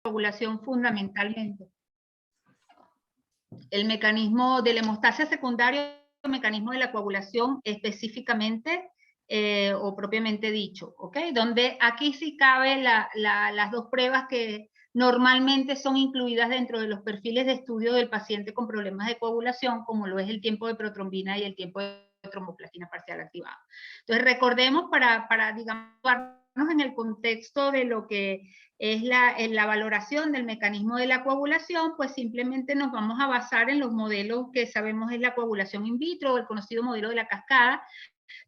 coagulación fundamentalmente. El mecanismo de la hemostasia secundaria, el mecanismo de la coagulación específicamente o propiamente dicho, ¿ok? Donde aquí sí cabe las dos pruebas que normalmente son incluidas dentro de los perfiles de estudio del paciente con problemas de coagulación, como lo es el tiempo de protrombina y el tiempo de tromboplastina parcial activada. Entonces recordemos para digamos, en el contexto de lo que es la valoración del mecanismo de la coagulación, pues simplemente nos vamos a basar en los modelos que sabemos es la coagulación in vitro, el conocido modelo de la cascada,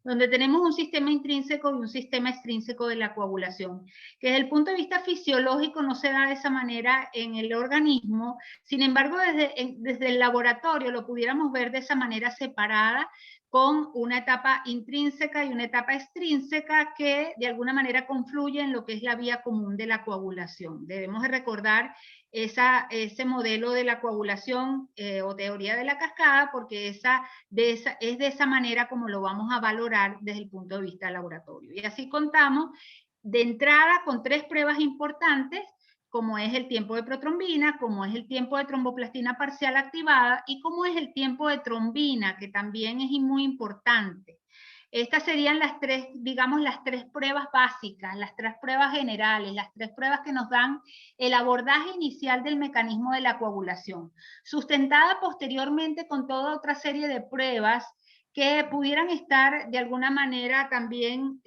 donde tenemos un sistema intrínseco y un sistema extrínseco de la coagulación, que desde el punto de vista fisiológico no se da de esa manera en el organismo, sin embargo desde el laboratorio lo pudiéramos ver de esa manera separada, con una etapa intrínseca y una etapa extrínseca que de alguna manera confluyen en lo que es la vía común de la coagulación. Debemos de recordar ese modelo de la coagulación o teoría de la cascada, porque es de esa manera como lo vamos a valorar desde el punto de vista del laboratorio. Y así contamos de entrada con 3 pruebas importantes, como es el tiempo de protrombina, como es el tiempo de tromboplastina parcial activada y como es el tiempo de trombina, que también es muy importante. Estas serían las 3, digamos, las 3 pruebas básicas, las 3 pruebas generales, las 3 pruebas que nos dan el abordaje inicial del mecanismo de la coagulación, sustentada posteriormente con toda otra serie de pruebas que pudieran estar de alguna manera también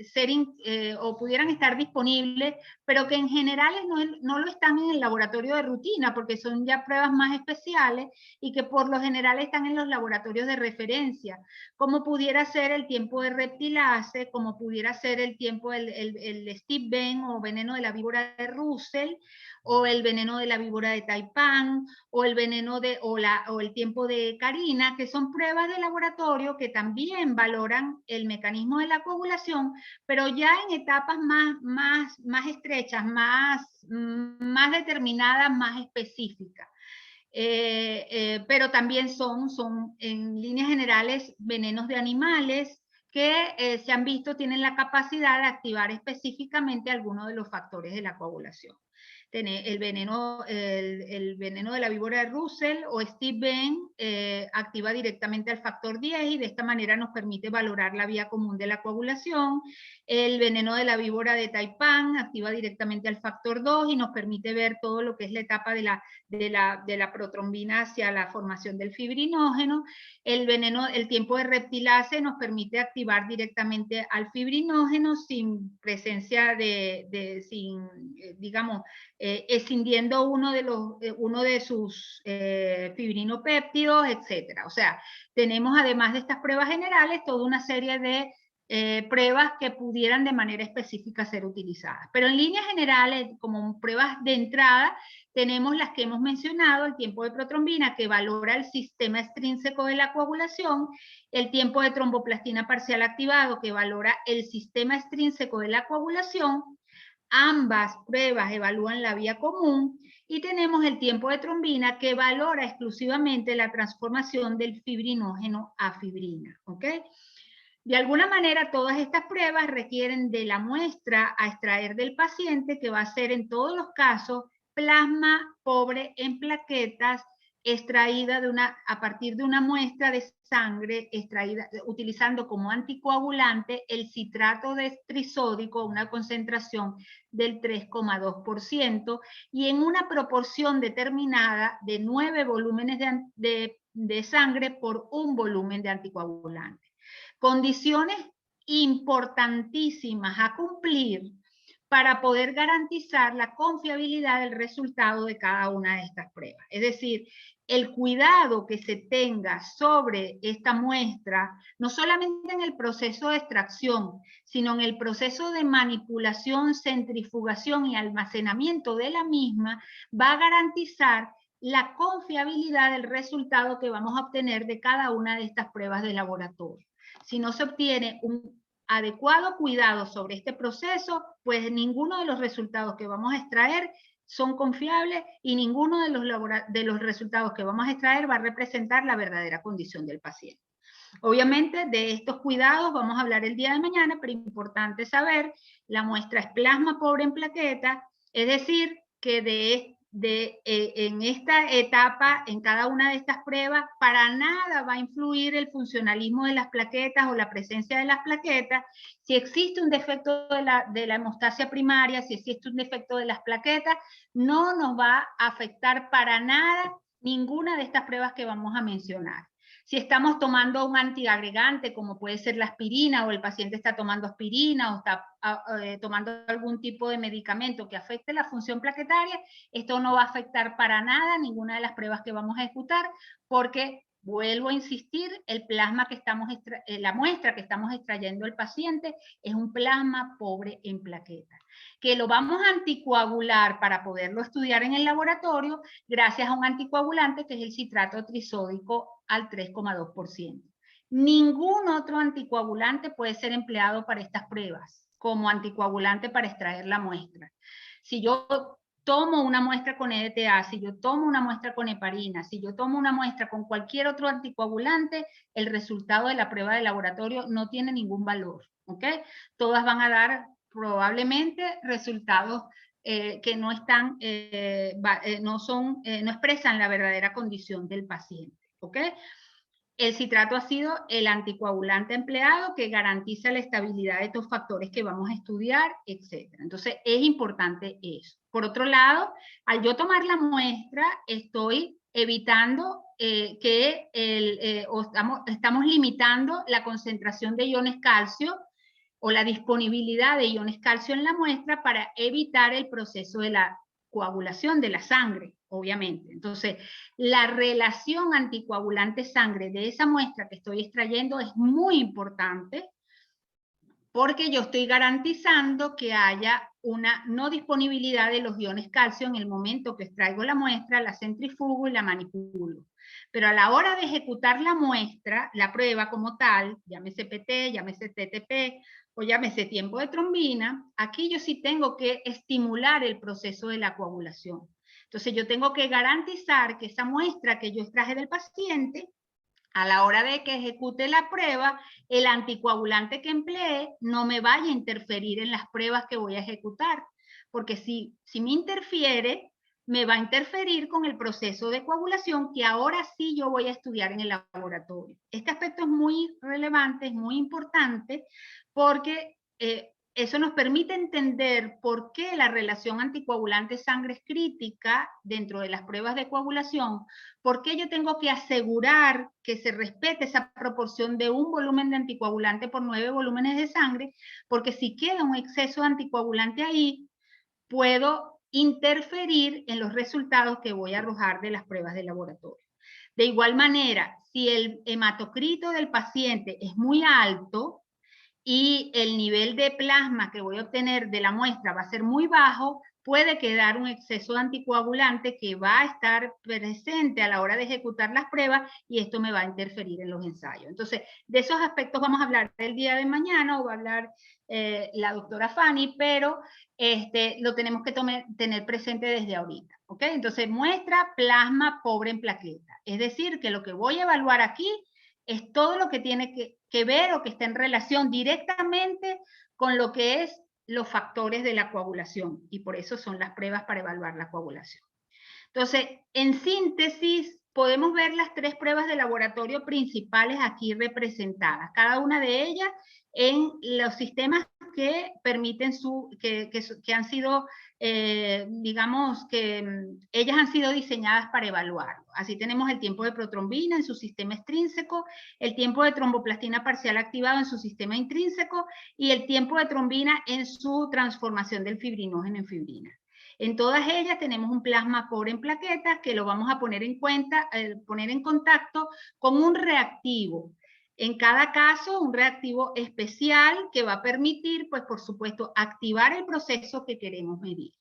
o pudieran estar disponibles, pero que en general no lo están en el laboratorio de rutina, porque son ya pruebas más especiales y que por lo general están en los laboratorios de referencia, como pudiera ser el tiempo de reptilase, como pudiera ser el tiempo el Steve Venn o veneno de la víbora de Russell, o el veneno de la víbora de Taipán, o el veneno o el tiempo de Carina, que son pruebas de laboratorio que también valoran el mecanismo de la coagulación, pero ya en etapas más estrechas, más determinadas, más específicas. Pero también son en líneas generales venenos de animales que se han visto tienen la capacidad de activar específicamente algunos de los factores de la coagulación. El veneno de la víbora de Russell o Steve Venn activa directamente al factor 10 y de esta manera nos permite valorar la vía común de la coagulación. El veneno de la víbora de Taipán activa directamente al factor 2 y nos permite ver todo lo que es la etapa de la protrombina hacia la formación del fibrinógeno. El tiempo de reptilase nos permite activar directamente al fibrinógeno sin presencia digamos, escindiendo uno de sus fibrinopéptidos, etcétera. O sea, tenemos además de estas pruebas generales toda una serie de pruebas que pudieran de manera específica ser utilizadas. Pero en líneas generales, como pruebas de entrada, tenemos las que hemos mencionado, el tiempo de protrombina, que valora el sistema extrínseco de la coagulación, el tiempo de tromboplastina parcial activado, que valora el sistema extrínseco de la coagulación. Ambas pruebas evalúan la vía común y tenemos el tiempo de trombina que valora exclusivamente la transformación del fibrinógeno a fibrina, ¿ok? De alguna manera todas estas pruebas requieren de la muestra a extraer del paciente, que va a ser en todos los casos plasma pobre en plaquetas extraída a partir de una muestra de sangre extraída utilizando como anticoagulante el citrato de trisódico, una concentración del 3,2% y en una proporción determinada de 9 volúmenes de sangre por un volumen de anticoagulante. Condiciones importantísimas a cumplir para poder garantizar la confiabilidad del resultado de cada una de estas pruebas. Es decir, el cuidado que se tenga sobre esta muestra, no solamente en el proceso de extracción, sino en el proceso de manipulación, centrifugación y almacenamiento de la misma, va a garantizar la confiabilidad del resultado que vamos a obtener de cada una de estas pruebas de laboratorio. Si no se obtiene un adecuado cuidado sobre este proceso, pues ninguno de los resultados que vamos a extraer son confiables y ninguno de los resultados que vamos a extraer va a representar la verdadera condición del paciente. Obviamente de estos cuidados vamos a hablar el día de mañana, pero importante saber, la muestra es plasma pobre en plaquetas, es decir, que en esta etapa, en cada una de estas pruebas, para nada va a influir el funcionalismo de las plaquetas o la presencia de las plaquetas. Si existe un defecto de la hemostasia primaria, si existe un defecto de las plaquetas, no nos va a afectar para nada ninguna de estas pruebas que vamos a mencionar. Si estamos tomando un antiagregante, como puede ser la aspirina, o el paciente está tomando aspirina, o está tomando algún tipo de medicamento que afecte la función plaquetaria, esto no va a afectar para nada ninguna de las pruebas que vamos a ejecutar, porque, vuelvo a insistir, el plasma que estamos la muestra que estamos extrayendo del paciente es un plasma pobre en plaquetas, que lo vamos a anticoagular para poderlo estudiar en el laboratorio gracias a un anticoagulante que es el citrato trisódico al 3,2%. Ningún otro anticoagulante puede ser empleado para estas pruebas como anticoagulante para extraer la muestra. Si yo tomo una muestra con EDTA, si yo tomo una muestra con heparina, si yo tomo una muestra con cualquier otro anticoagulante, el resultado de la prueba de laboratorio no tiene ningún valor, ¿ok? Todas van a dar probablemente resultados que no están, no expresan la verdadera condición del paciente, ¿ok? El citrato ha sido el anticoagulante empleado que garantiza la estabilidad de estos factores que vamos a estudiar, etc. Entonces, es importante eso. Por otro lado, al yo tomar la muestra, estoy evitando estamos limitando la concentración de iones calcio o la disponibilidad de iones calcio en la muestra para evitar el proceso de la coagulación de la sangre, obviamente. Entonces, la relación anticoagulante-sangre de esa muestra que estoy extrayendo es muy importante porque yo estoy garantizando que haya una no disponibilidad de los iones calcio en el momento que extraigo la muestra, la centrifugo y la manipulo. Pero a la hora de ejecutar la muestra, la prueba como tal, llámese PT, llámese TTP o llámese tiempo de trombina, aquí yo sí tengo que estimular el proceso de la coagulación. Entonces yo tengo que garantizar que esa muestra que yo extraje del paciente, a la hora de que ejecute la prueba, el anticoagulante que emplee no me vaya a interferir en las pruebas que voy a ejecutar, porque si me interfiere, me va a interferir con el proceso de coagulación que ahora sí yo voy a estudiar en el laboratorio. Este aspecto es muy relevante, es muy importante, porque eso nos permite entender por qué la relación anticoagulante-sangre es crítica dentro de las pruebas de coagulación, por qué yo tengo que asegurar que se respete esa proporción de un volumen de anticoagulante por 9 volúmenes de sangre, porque si queda un exceso de anticoagulante ahí, puedo interferir en los resultados que voy a arrojar de las pruebas de laboratorio. De igual manera, si el hematocrito del paciente es muy alto, y el nivel de plasma que voy a obtener de la muestra va a ser muy bajo, puede quedar un exceso de anticoagulante que va a estar presente a la hora de ejecutar las pruebas y esto me va a interferir en los ensayos. Entonces, de esos aspectos vamos a hablar el día de mañana o va a hablar la doctora Fanny, pero lo tenemos que tener presente desde ahorita. ¿Ok? Entonces, muestra plasma pobre en plaqueta. Es decir, que lo que voy a evaluar aquí es todo lo que tiene que ver o que está en relación directamente con lo que es los factores de la coagulación, y por eso son las pruebas para evaluar la coagulación. Entonces, en síntesis, podemos ver las 3 pruebas de laboratorio principales aquí representadas, cada una de ellas en los sistemas que permiten que han sido, digamos, que ellas han sido diseñadas para evaluar. Así tenemos el tiempo de protrombina en su sistema extrínseco, el tiempo de tromboplastina parcial activado en su sistema intrínseco y el tiempo de trombina en su transformación del fibrinógeno en fibrina. En todas ellas tenemos un plasma pobre en plaquetas que lo vamos a poner en contacto con un reactivo. En cada caso, un reactivo especial que va a permitir, pues por supuesto, activar el proceso que queremos medir.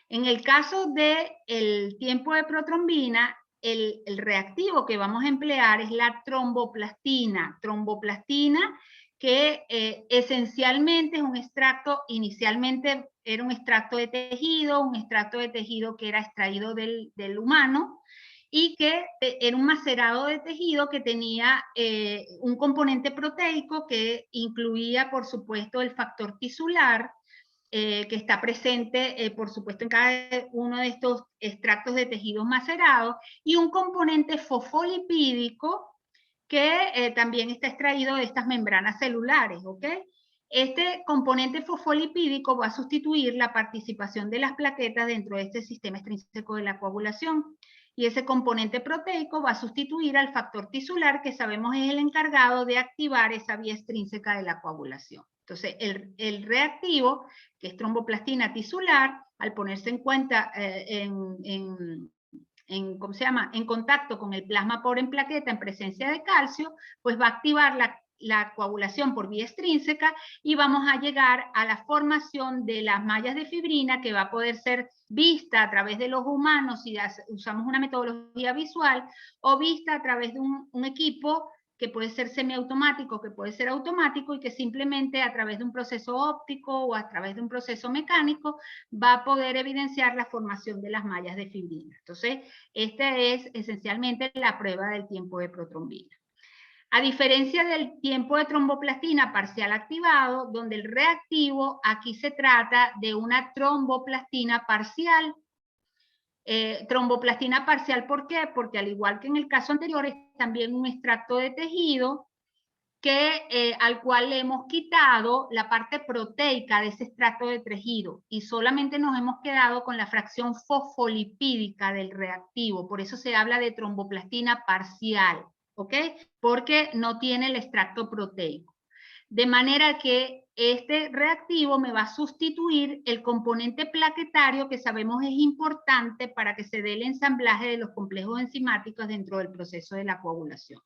En el caso del tiempo de protrombina, el reactivo que vamos a emplear es la tromboplastina. Tromboplastina que esencialmente es un extracto, inicialmente era un extracto de tejido que era extraído del humano, y que era un macerado de tejido que tenía un componente proteico que incluía, por supuesto, el factor tisular, que está presente, por supuesto, en cada uno de estos extractos de tejidos macerados, y un componente fosfolipídico que también está extraído de estas membranas celulares, ¿ok? Este componente fosfolipídico va a sustituir la participación de las plaquetas dentro de este sistema extrínseco de la coagulación. Y ese componente proteico va a sustituir al factor tisular, que sabemos es el encargado de activar esa vía extrínseca de la coagulación. Entonces, el reactivo, que es tromboplastina tisular, al ponerse en cuenta ¿cómo se llama?, en contacto con el plasma pobre en plaqueta en presencia de calcio, pues va a activar la coagulación por vía extrínseca y vamos a llegar a la formación de las mallas de fibrina, que va a poder ser vista a través de los humanos si usamos una metodología visual, o vista a través de un equipo que puede ser semiautomático, que puede ser automático, y que simplemente a través de un proceso óptico o a través de un proceso mecánico va a poder evidenciar la formación de las mallas de fibrina. Entonces, esta es esencialmente la prueba del tiempo de protrombina. A diferencia del tiempo de tromboplastina parcial activado, donde el reactivo aquí se trata de una tromboplastina parcial. Tromboplastina parcial, ¿por qué? Porque al igual que en el caso anterior, es también un extracto de tejido al cual le hemos quitado la parte proteica de ese extracto de tejido y solamente nos hemos quedado con la fracción fosfolipídica del reactivo. Por eso se habla de tromboplastina parcial, ¿ok? Porque no tiene el extracto proteico. De manera que este reactivo me va a sustituir el componente plaquetario, que sabemos es importante para que se dé el ensamblaje de los complejos enzimáticos dentro del proceso de la coagulación.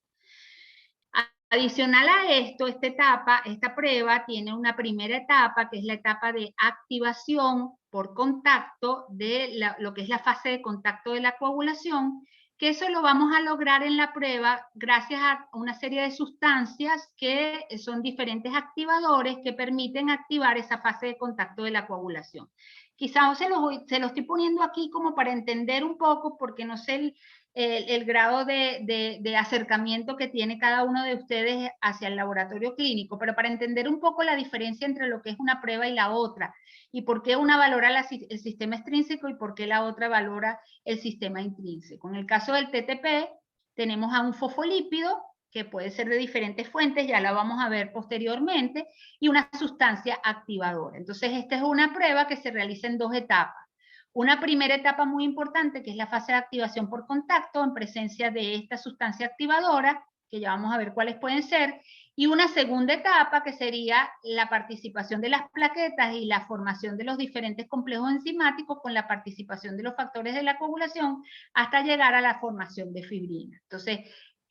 Adicional a esto, esta prueba tiene una primera etapa, que es la etapa de activación por contacto de lo que es la fase de contacto de la coagulación, que eso lo vamos a lograr en la prueba gracias a una serie de sustancias que son diferentes activadores que permiten activar esa fase de contacto de la coagulación. Quizás se lo estoy poniendo aquí como para entender un poco, porque no sé el grado de acercamiento que tiene cada uno de ustedes hacia el laboratorio clínico, pero para entender un poco la diferencia entre lo que es una prueba y la otra, y por qué una valora el sistema extrínseco y por qué la otra valora el sistema intrínseco. En el caso del TTP, tenemos a un fosfolípido, que puede ser de diferentes fuentes, ya la vamos a ver posteriormente, y una sustancia activadora. Entonces, esta es una prueba que se realiza en dos etapas. Una primera etapa muy importante, que es la fase de activación por contacto en presencia de esta sustancia activadora, que ya vamos a ver cuáles pueden ser, y una segunda etapa, que sería la participación de las plaquetas y la formación de los diferentes complejos enzimáticos con la participación de los factores de la coagulación hasta llegar a la formación de fibrina. Entonces,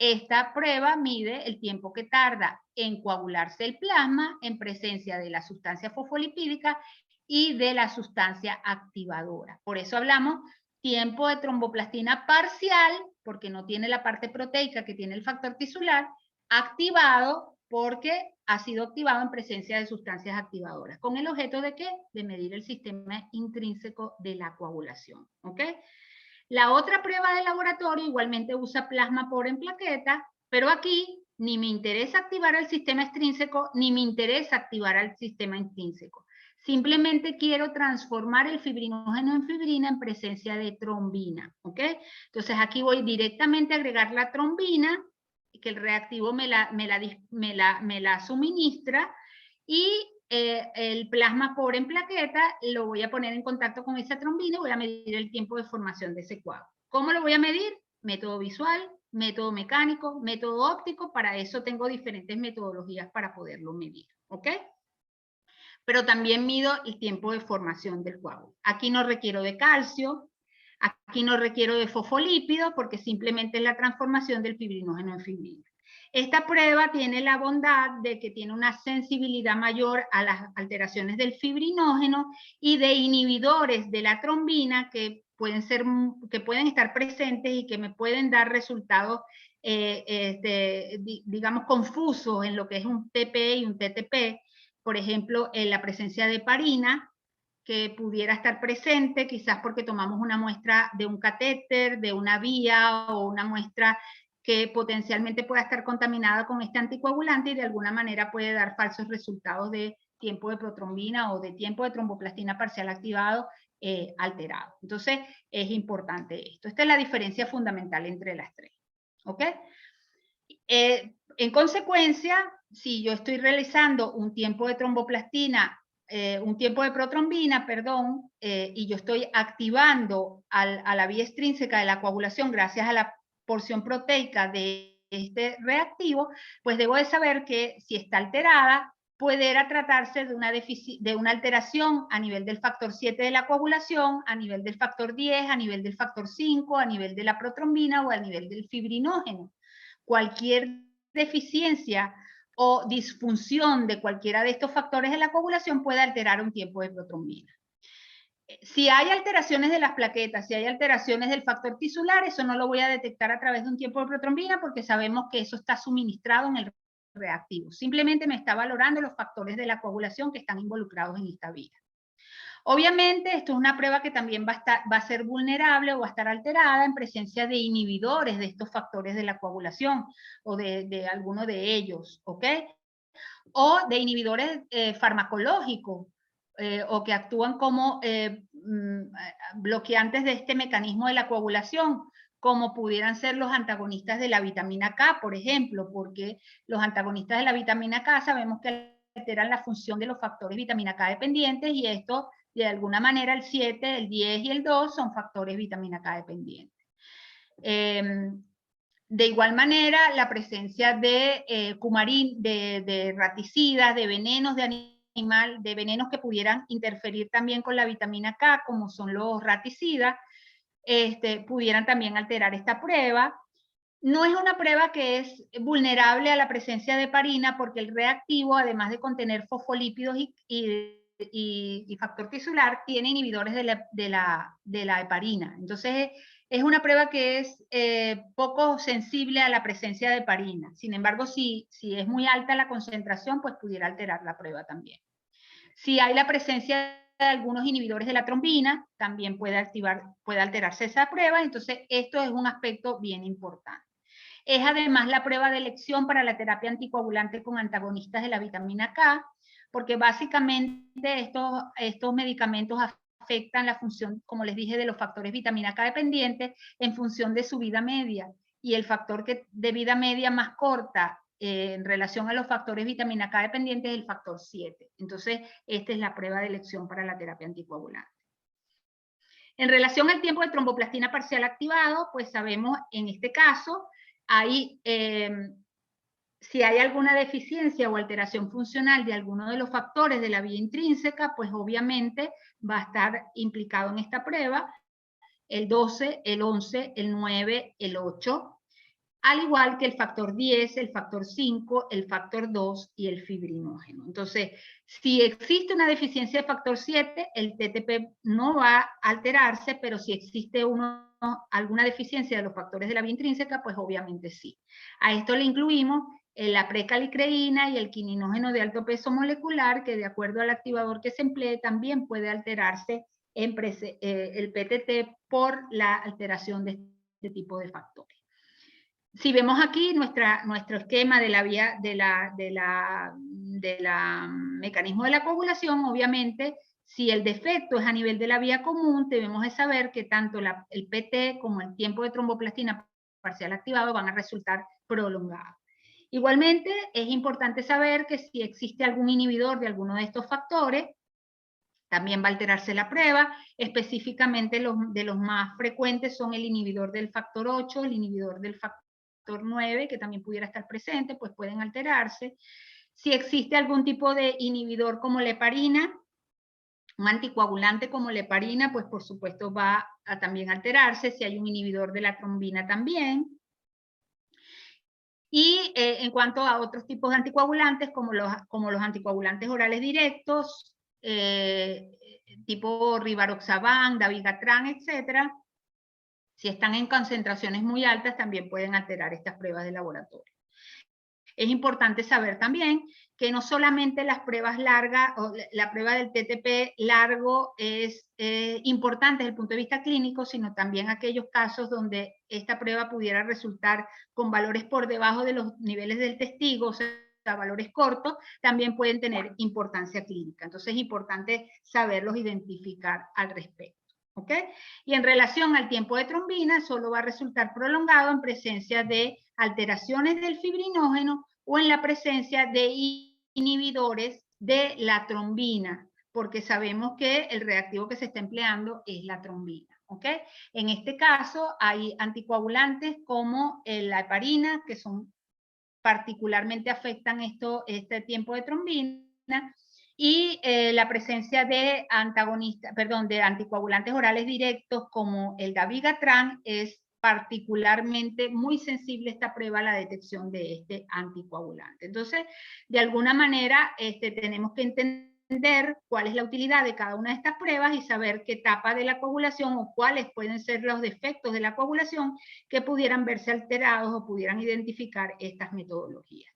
esta prueba mide el tiempo que tarda en coagularse el plasma en presencia de la sustancia fosfolipídica y de la sustancia activadora. Por eso hablamos tiempo de tromboplastina parcial, porque no tiene la parte proteica que tiene el factor tisular, activado porque ha sido activado en presencia de sustancias activadoras. ¿Con el objeto de qué? De medir el sistema intrínseco de la coagulación. ¿Ok? La otra prueba de laboratorio igualmente usa plasma pobre en plaqueta, pero aquí ni me interesa activar el sistema extrínseco, ni me interesa activar al sistema intrínseco. Simplemente quiero transformar el fibrinógeno en fibrina en presencia de trombina, ¿ok? Entonces aquí voy directamente a agregar la trombina, que el reactivo me la suministra, y el plasma pobre en plaqueta lo voy a poner en contacto con esa trombina y voy a medir el tiempo de formación de ese coágulo. ¿Cómo lo voy a medir? Método visual, método mecánico, método óptico. Para eso tengo diferentes metodologías para poderlo medir, ¿ok? Pero también mido el tiempo de formación del coágulo. Aquí no requiero de calcio, aquí no requiero de fosfolípidos, porque simplemente es la transformación del fibrinógeno en fibrina. Esta prueba tiene la bondad de que tiene una sensibilidad mayor a las alteraciones del fibrinógeno y de inhibidores de la trombina que pueden estar presentes y que me pueden dar resultados digamos confusos en lo que es un TP y un TTP. Por ejemplo, en la presencia de heparina, que pudiera estar presente, quizás porque tomamos una muestra de un catéter, de una vía, o una muestra que potencialmente pueda estar contaminada con este anticoagulante y de alguna manera puede dar falsos resultados de tiempo de protrombina o de tiempo de tromboplastina parcial activado alterado. Entonces, es importante esto. Esta es la diferencia fundamental entre las tres. ¿Ok? En consecuencia, si yo estoy realizando un tiempo de tromboplastina, un tiempo de protrombina, perdón, y yo estoy activando a la vía extrínseca de la coagulación gracias a la porción proteica de este reactivo, pues debo de saber que si está alterada, pudiera tratarse de una alteración a nivel del factor 7 de la coagulación, a nivel del factor 10, a nivel del factor 5, a nivel de la protrombina o a nivel del fibrinógeno. Cualquier deficiencia o disfunción de cualquiera de estos factores de la coagulación puede alterar un tiempo de protrombina. Si hay alteraciones de las plaquetas, si hay alteraciones del factor tisular, eso no lo voy a detectar a través de un tiempo de protrombina porque sabemos que eso está suministrado en el reactivo. Simplemente me está valorando los factores de la coagulación que están involucrados en esta vía. Obviamente, esto es una prueba que también va a ser vulnerable o va a estar alterada en presencia de inhibidores de estos factores de la coagulación o de alguno de ellos, ¿ok? O de inhibidores farmacológicos o que actúan como bloqueantes de este mecanismo de la coagulación, como pudieran ser los antagonistas de la vitamina K, por ejemplo, porque los antagonistas de la vitamina K sabemos que alteran la función de los factores vitamina K dependientes y esto, de alguna manera, el 7, el 10 y el 2 son factores vitamina K dependientes. De igual manera, la presencia de cumarín, de raticidas, de venenos de animal, de venenos que pudieran interferir también con la vitamina K, como son los raticidas, pudieran también alterar esta prueba. No es una prueba que es vulnerable a la presencia de heparina porque el reactivo, además de contener fosfolípidos y factor tisular, tiene inhibidores de la heparina. Entonces, es una prueba que es poco sensible a la presencia de heparina. Sin embargo, si es muy alta la concentración, pues pudiera alterar la prueba también. Si hay la presencia de algunos inhibidores de la trombina, también puede alterarse esa prueba. Entonces, esto es un aspecto bien importante. Es además la prueba de elección para la terapia anticoagulante con antagonistas de la vitamina K, porque básicamente estos medicamentos afectan la función, como les dije, de los factores vitamina K dependientes en función de su vida media. Y el factor de vida media más corta en relación a los factores vitamina K dependientes es el factor 7. Entonces, esta es la prueba de elección para la terapia anticoagulante. En relación al tiempo de tromboplastina parcial activado, pues sabemos en este caso, si hay alguna deficiencia o alteración funcional de alguno de los factores de la vía intrínseca, pues obviamente va a estar implicado en esta prueba el 12, el 11, el 9, el 8, al igual que el factor 10, el factor 5, el factor 2 y el fibrinógeno. Entonces, si existe una deficiencia de factor 7, el TTP no va a alterarse, pero si existe alguna deficiencia de los factores de la vía intrínseca, pues obviamente sí. A esto le incluimos la precalicreína y el quininógeno de alto peso molecular, que de acuerdo al activador que se emplee, también puede alterarse el PTT por la alteración de este tipo de factores. Si vemos aquí nuestro esquema de la vía mecanismo de la coagulación, obviamente, si el defecto es a nivel de la vía común, debemos de saber que tanto el PT como el tiempo de tromboplastina parcial activado van a resultar prolongados. Igualmente, es importante saber que si existe algún inhibidor de alguno de estos factores, también va a alterarse la prueba. Específicamente de los más frecuentes son el inhibidor del factor 8, el inhibidor del factor 9, que también pudiera estar presente, pues pueden alterarse. Si existe algún tipo de inhibidor como la heparina, un anticoagulante como la heparina, pues por supuesto va a también alterarse. Si hay un inhibidor de la trombina también. Y en cuanto a otros tipos de anticoagulantes, como los anticoagulantes orales directos, tipo Rivaroxaban, Dabigatran, etcétera, si están en concentraciones muy altas, también pueden alterar estas pruebas de laboratorio. Es importante saber también que no solamente las pruebas largas, o la prueba del TTP largo es importante desde el punto de vista clínico, sino también aquellos casos donde esta prueba pudiera resultar con valores por debajo de los niveles del testigo, o sea, sea, valores cortos, también pueden tener importancia clínica. Entonces es importante saberlos identificar al respecto. ¿Ok? Y en relación al tiempo de trombina, solo va a resultar prolongado en presencia de alteraciones del fibrinógeno o en la presencia de inhibidores de la trombina, porque sabemos que el reactivo que se está empleando es la trombina. ¿Ok? En este caso hay anticoagulantes como la heparina, que son particularmente afectan este tiempo de trombina, y la presencia de de anticoagulantes orales directos como el dabigatran es particularmente muy sensible esta prueba a la detección de este anticoagulante. Entonces, de alguna manera, tenemos que entender cuál es la utilidad de cada una de estas pruebas y saber qué etapa de la coagulación o cuáles pueden ser los defectos de la coagulación que pudieran verse alterados o pudieran identificar estas metodologías.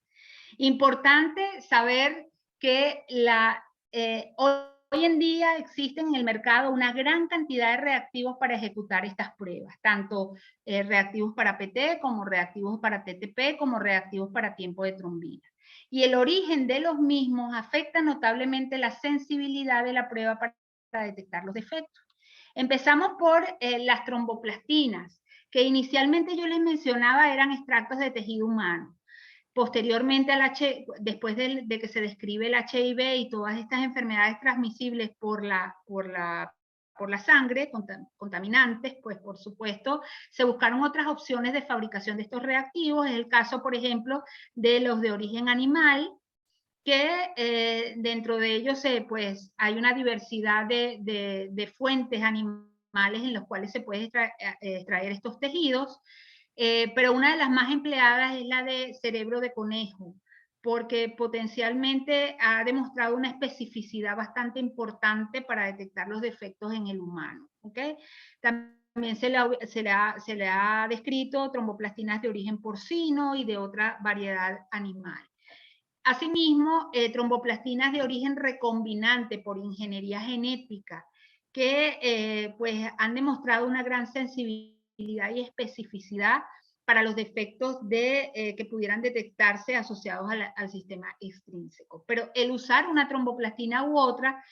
Importante saber que hoy en día existen en el mercado una gran cantidad de reactivos para ejecutar estas pruebas, tanto reactivos para PT como reactivos para TTP, como reactivos para tiempo de trombina. Y el origen de los mismos afecta notablemente la sensibilidad de la prueba para detectar los defectos. Empezamos por las tromboplastinas, que inicialmente yo les mencionaba eran extractos de tejido humano. Posteriormente, después de que se describe el HIV y todas estas enfermedades transmisibles por la sangre, contaminantes, pues por supuesto, se buscaron otras opciones de fabricación de estos reactivos. Es el caso, por ejemplo, de los de origen animal, que dentro de ellos pues, hay una diversidad de fuentes animales en los cuales se puede extraer estos tejidos. Pero una de las más empleadas es la de cerebro de conejo, porque potencialmente ha demostrado una especificidad bastante importante para detectar los defectos en el humano. ¿Okay? También se le ha descrito tromboplastinas de origen porcino y de otra variedad animal. Asimismo, tromboplastinas de origen recombinante por ingeniería genética, que pues han demostrado una gran sensibilidad y especificidad para los defectos que pudieran detectarse asociados al sistema extrínseco. Pero el usar una tromboplastina u otra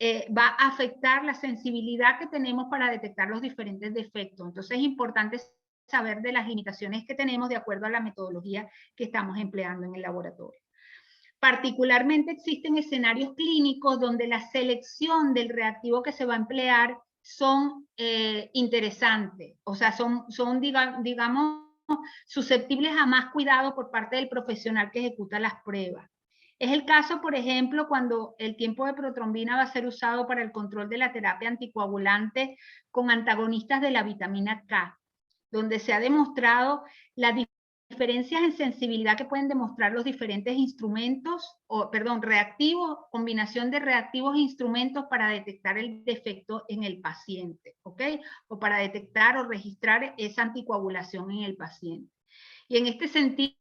va a afectar la sensibilidad que tenemos para detectar los diferentes defectos. Entonces es importante saber de las limitaciones que tenemos de acuerdo a la metodología que estamos empleando en el laboratorio. Particularmente existen escenarios clínicos donde la selección del reactivo que se va a emplear son interesantes, o sea, son digamos, susceptibles a más cuidado por parte del profesional que ejecuta las pruebas. Es el caso, por ejemplo, cuando el tiempo de protrombina va a ser usado para el control de la terapia anticoagulante con antagonistas de la vitamina K, donde se ha demostrado la diferencias en sensibilidad que pueden demostrar los diferentes instrumentos, reactivos, combinación de reactivos e instrumentos para detectar el defecto en el paciente, ¿ok? O para detectar o registrar esa anticoagulación en el paciente. Y en este sentido,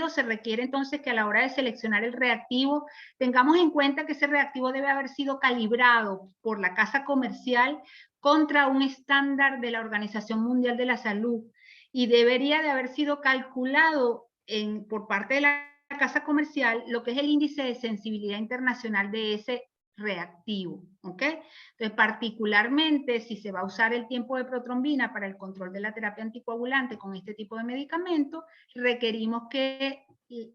se requiere entonces que a la hora de seleccionar el reactivo tengamos en cuenta que ese reactivo debe haber sido calibrado por la casa comercial contra un estándar de la Organización Mundial de la Salud y debería de haber sido calculado por parte de la casa comercial lo que es el índice de sensibilidad internacional de ese reactivo, ¿ok? Entonces, particularmente si se va a usar el tiempo de protrombina para el control de la terapia anticoagulante con este tipo de medicamento, requerimos que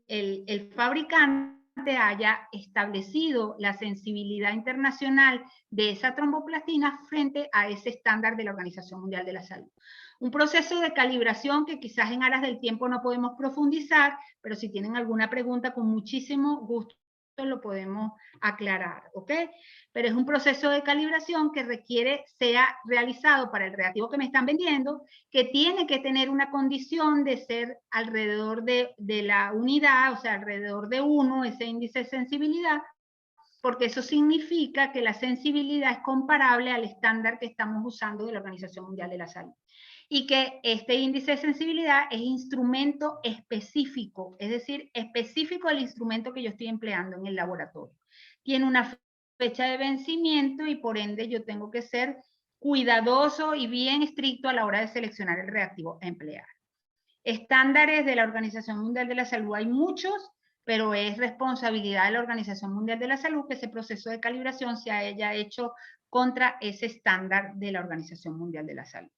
el fabricante haya establecido la sensibilidad internacional de esa tromboplastina frente a ese estándar de la Organización Mundial de la Salud. Un proceso de calibración que quizás en aras del tiempo no podemos profundizar, pero si tienen alguna pregunta, con muchísimo gusto lo podemos aclarar, ¿ok? Pero es un proceso de calibración que requiere sea realizado para el reactivo que me están vendiendo, que tiene que tener una condición de ser alrededor de la unidad, o sea, alrededor de 1, ese índice de sensibilidad, porque eso significa que la sensibilidad es comparable al estándar que estamos usando de la Organización Mundial de la Salud. Y que este índice de sensibilidad es instrumento específico, es decir, específico del instrumento que yo estoy empleando en el laboratorio. Tiene una fecha de vencimiento y por ende yo tengo que ser cuidadoso y bien estricto a la hora de seleccionar el reactivo a emplear. Estándares de la Organización Mundial de la Salud hay muchos. pero es responsabilidad de la Organización Mundial de la Salud que ese proceso de calibración se haya hecho contra ese estándar de la Organización Mundial de la Salud,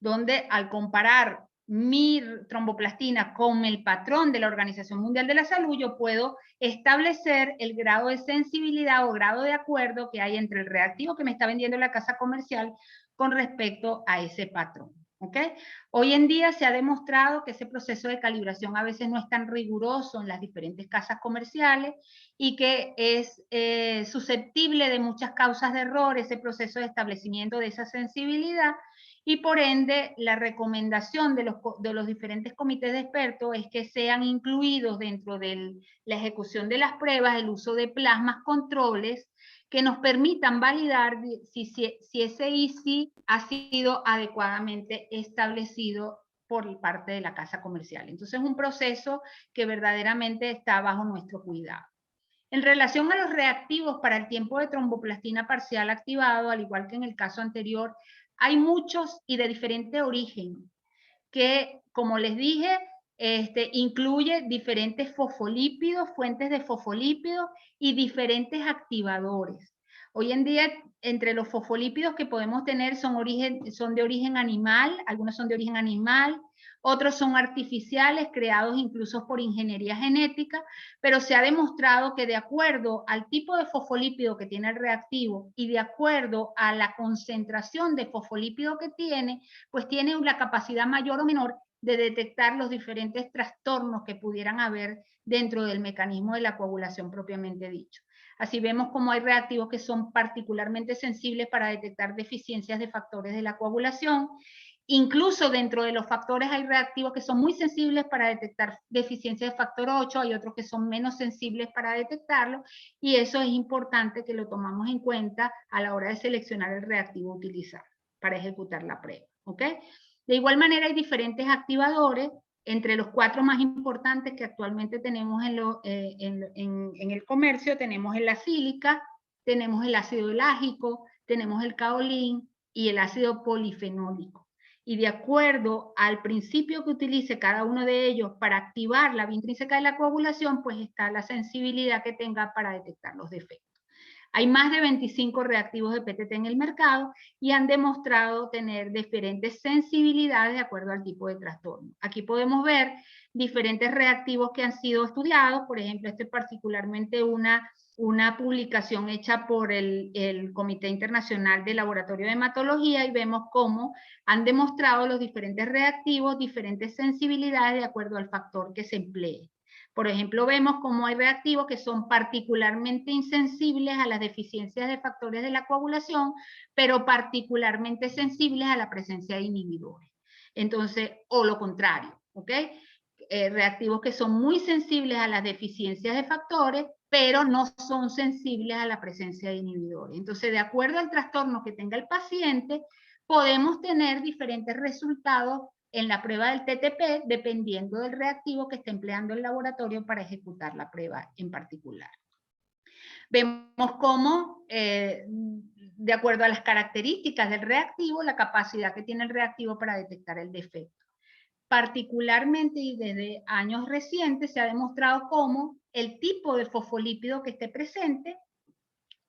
donde al comparar mi tromboplastina con el patrón de la Organización Mundial de la Salud, yo puedo establecer el grado de sensibilidad o grado de acuerdo que hay entre el reactivo que me está vendiendo la casa comercial con respecto a ese patrón. ¿Okay? Hoy en día se ha demostrado que ese proceso de calibración a veces no es tan riguroso en las diferentes casas comerciales y que es susceptible de muchas causas de error ese proceso de establecimiento de esa sensibilidad, y por ende la recomendación de los diferentes comités de expertos es que sean incluidos dentro de la ejecución de las pruebas el uso de plasmas controles que nos permitan validar si ese IC ha sido adecuadamente establecido por parte de la casa comercial. Entonces es un proceso que verdaderamente está bajo nuestro cuidado. En relación a los reactivos para el tiempo de tromboplastina parcial activado, al igual que en el caso anterior, hay muchos y de diferente origen, que, como les dije, incluye diferentes fosfolípidos, fuentes de fosfolípidos y diferentes activadores. Hoy en día, entre los fosfolípidos que podemos tener son de origen animal, algunos son de origen animal, otros son artificiales, creados incluso por ingeniería genética, pero se ha demostrado que de acuerdo al tipo de fosfolípido que tiene el reactivo y de acuerdo a la concentración de fosfolípido que tiene, pues tiene una capacidad mayor o menor de detectar los diferentes trastornos que pudieran haber dentro del mecanismo de la coagulación propiamente dicho. Así vemos como hay reactivos que son particularmente sensibles para detectar deficiencias de factores de la coagulación. Incluso dentro de los factores hay reactivos que son muy sensibles para detectar deficiencias de factor 8, hay otros que son menos sensibles para detectarlo, y eso es importante que lo tomamos en cuenta a la hora de seleccionar el reactivo a utilizar para ejecutar la prueba. ¿Ok? De igual manera hay diferentes activadores, entre los 4 más importantes que actualmente tenemos en el comercio, tenemos el acílica, tenemos el ácido elágico, tenemos el caolín y el ácido polifenólico. Y de acuerdo al principio que utilice cada uno de ellos para activar la vía intrínseca de la coagulación, pues está la sensibilidad que tenga para detectar los defectos. Hay más de 25 reactivos de PTT en el mercado y han demostrado tener diferentes sensibilidades de acuerdo al tipo de trastorno. Aquí podemos ver diferentes reactivos que han sido estudiados. Por ejemplo, este es particularmente una publicación hecha por el Comité Internacional de Laboratorio de Hematología, y vemos cómo han demostrado los diferentes reactivos, diferentes sensibilidades de acuerdo al factor que se emplee. Por ejemplo, vemos cómo hay reactivos que son particularmente insensibles a las deficiencias de factores de la coagulación, pero particularmente sensibles a la presencia de inhibidores. Entonces, o lo contrario, ¿ok? Reactivos que son muy sensibles a las deficiencias de factores, pero no son sensibles a la presencia de inhibidores. Entonces, de acuerdo al trastorno que tenga el paciente, podemos tener diferentes resultados en la prueba del TTP, dependiendo del reactivo que esté empleando el laboratorio para ejecutar la prueba en particular. Vemos cómo, de acuerdo a las características del reactivo, la capacidad que tiene el reactivo para detectar el defecto. Particularmente y desde años recientes se ha demostrado cómo el tipo de fosfolípido que esté presente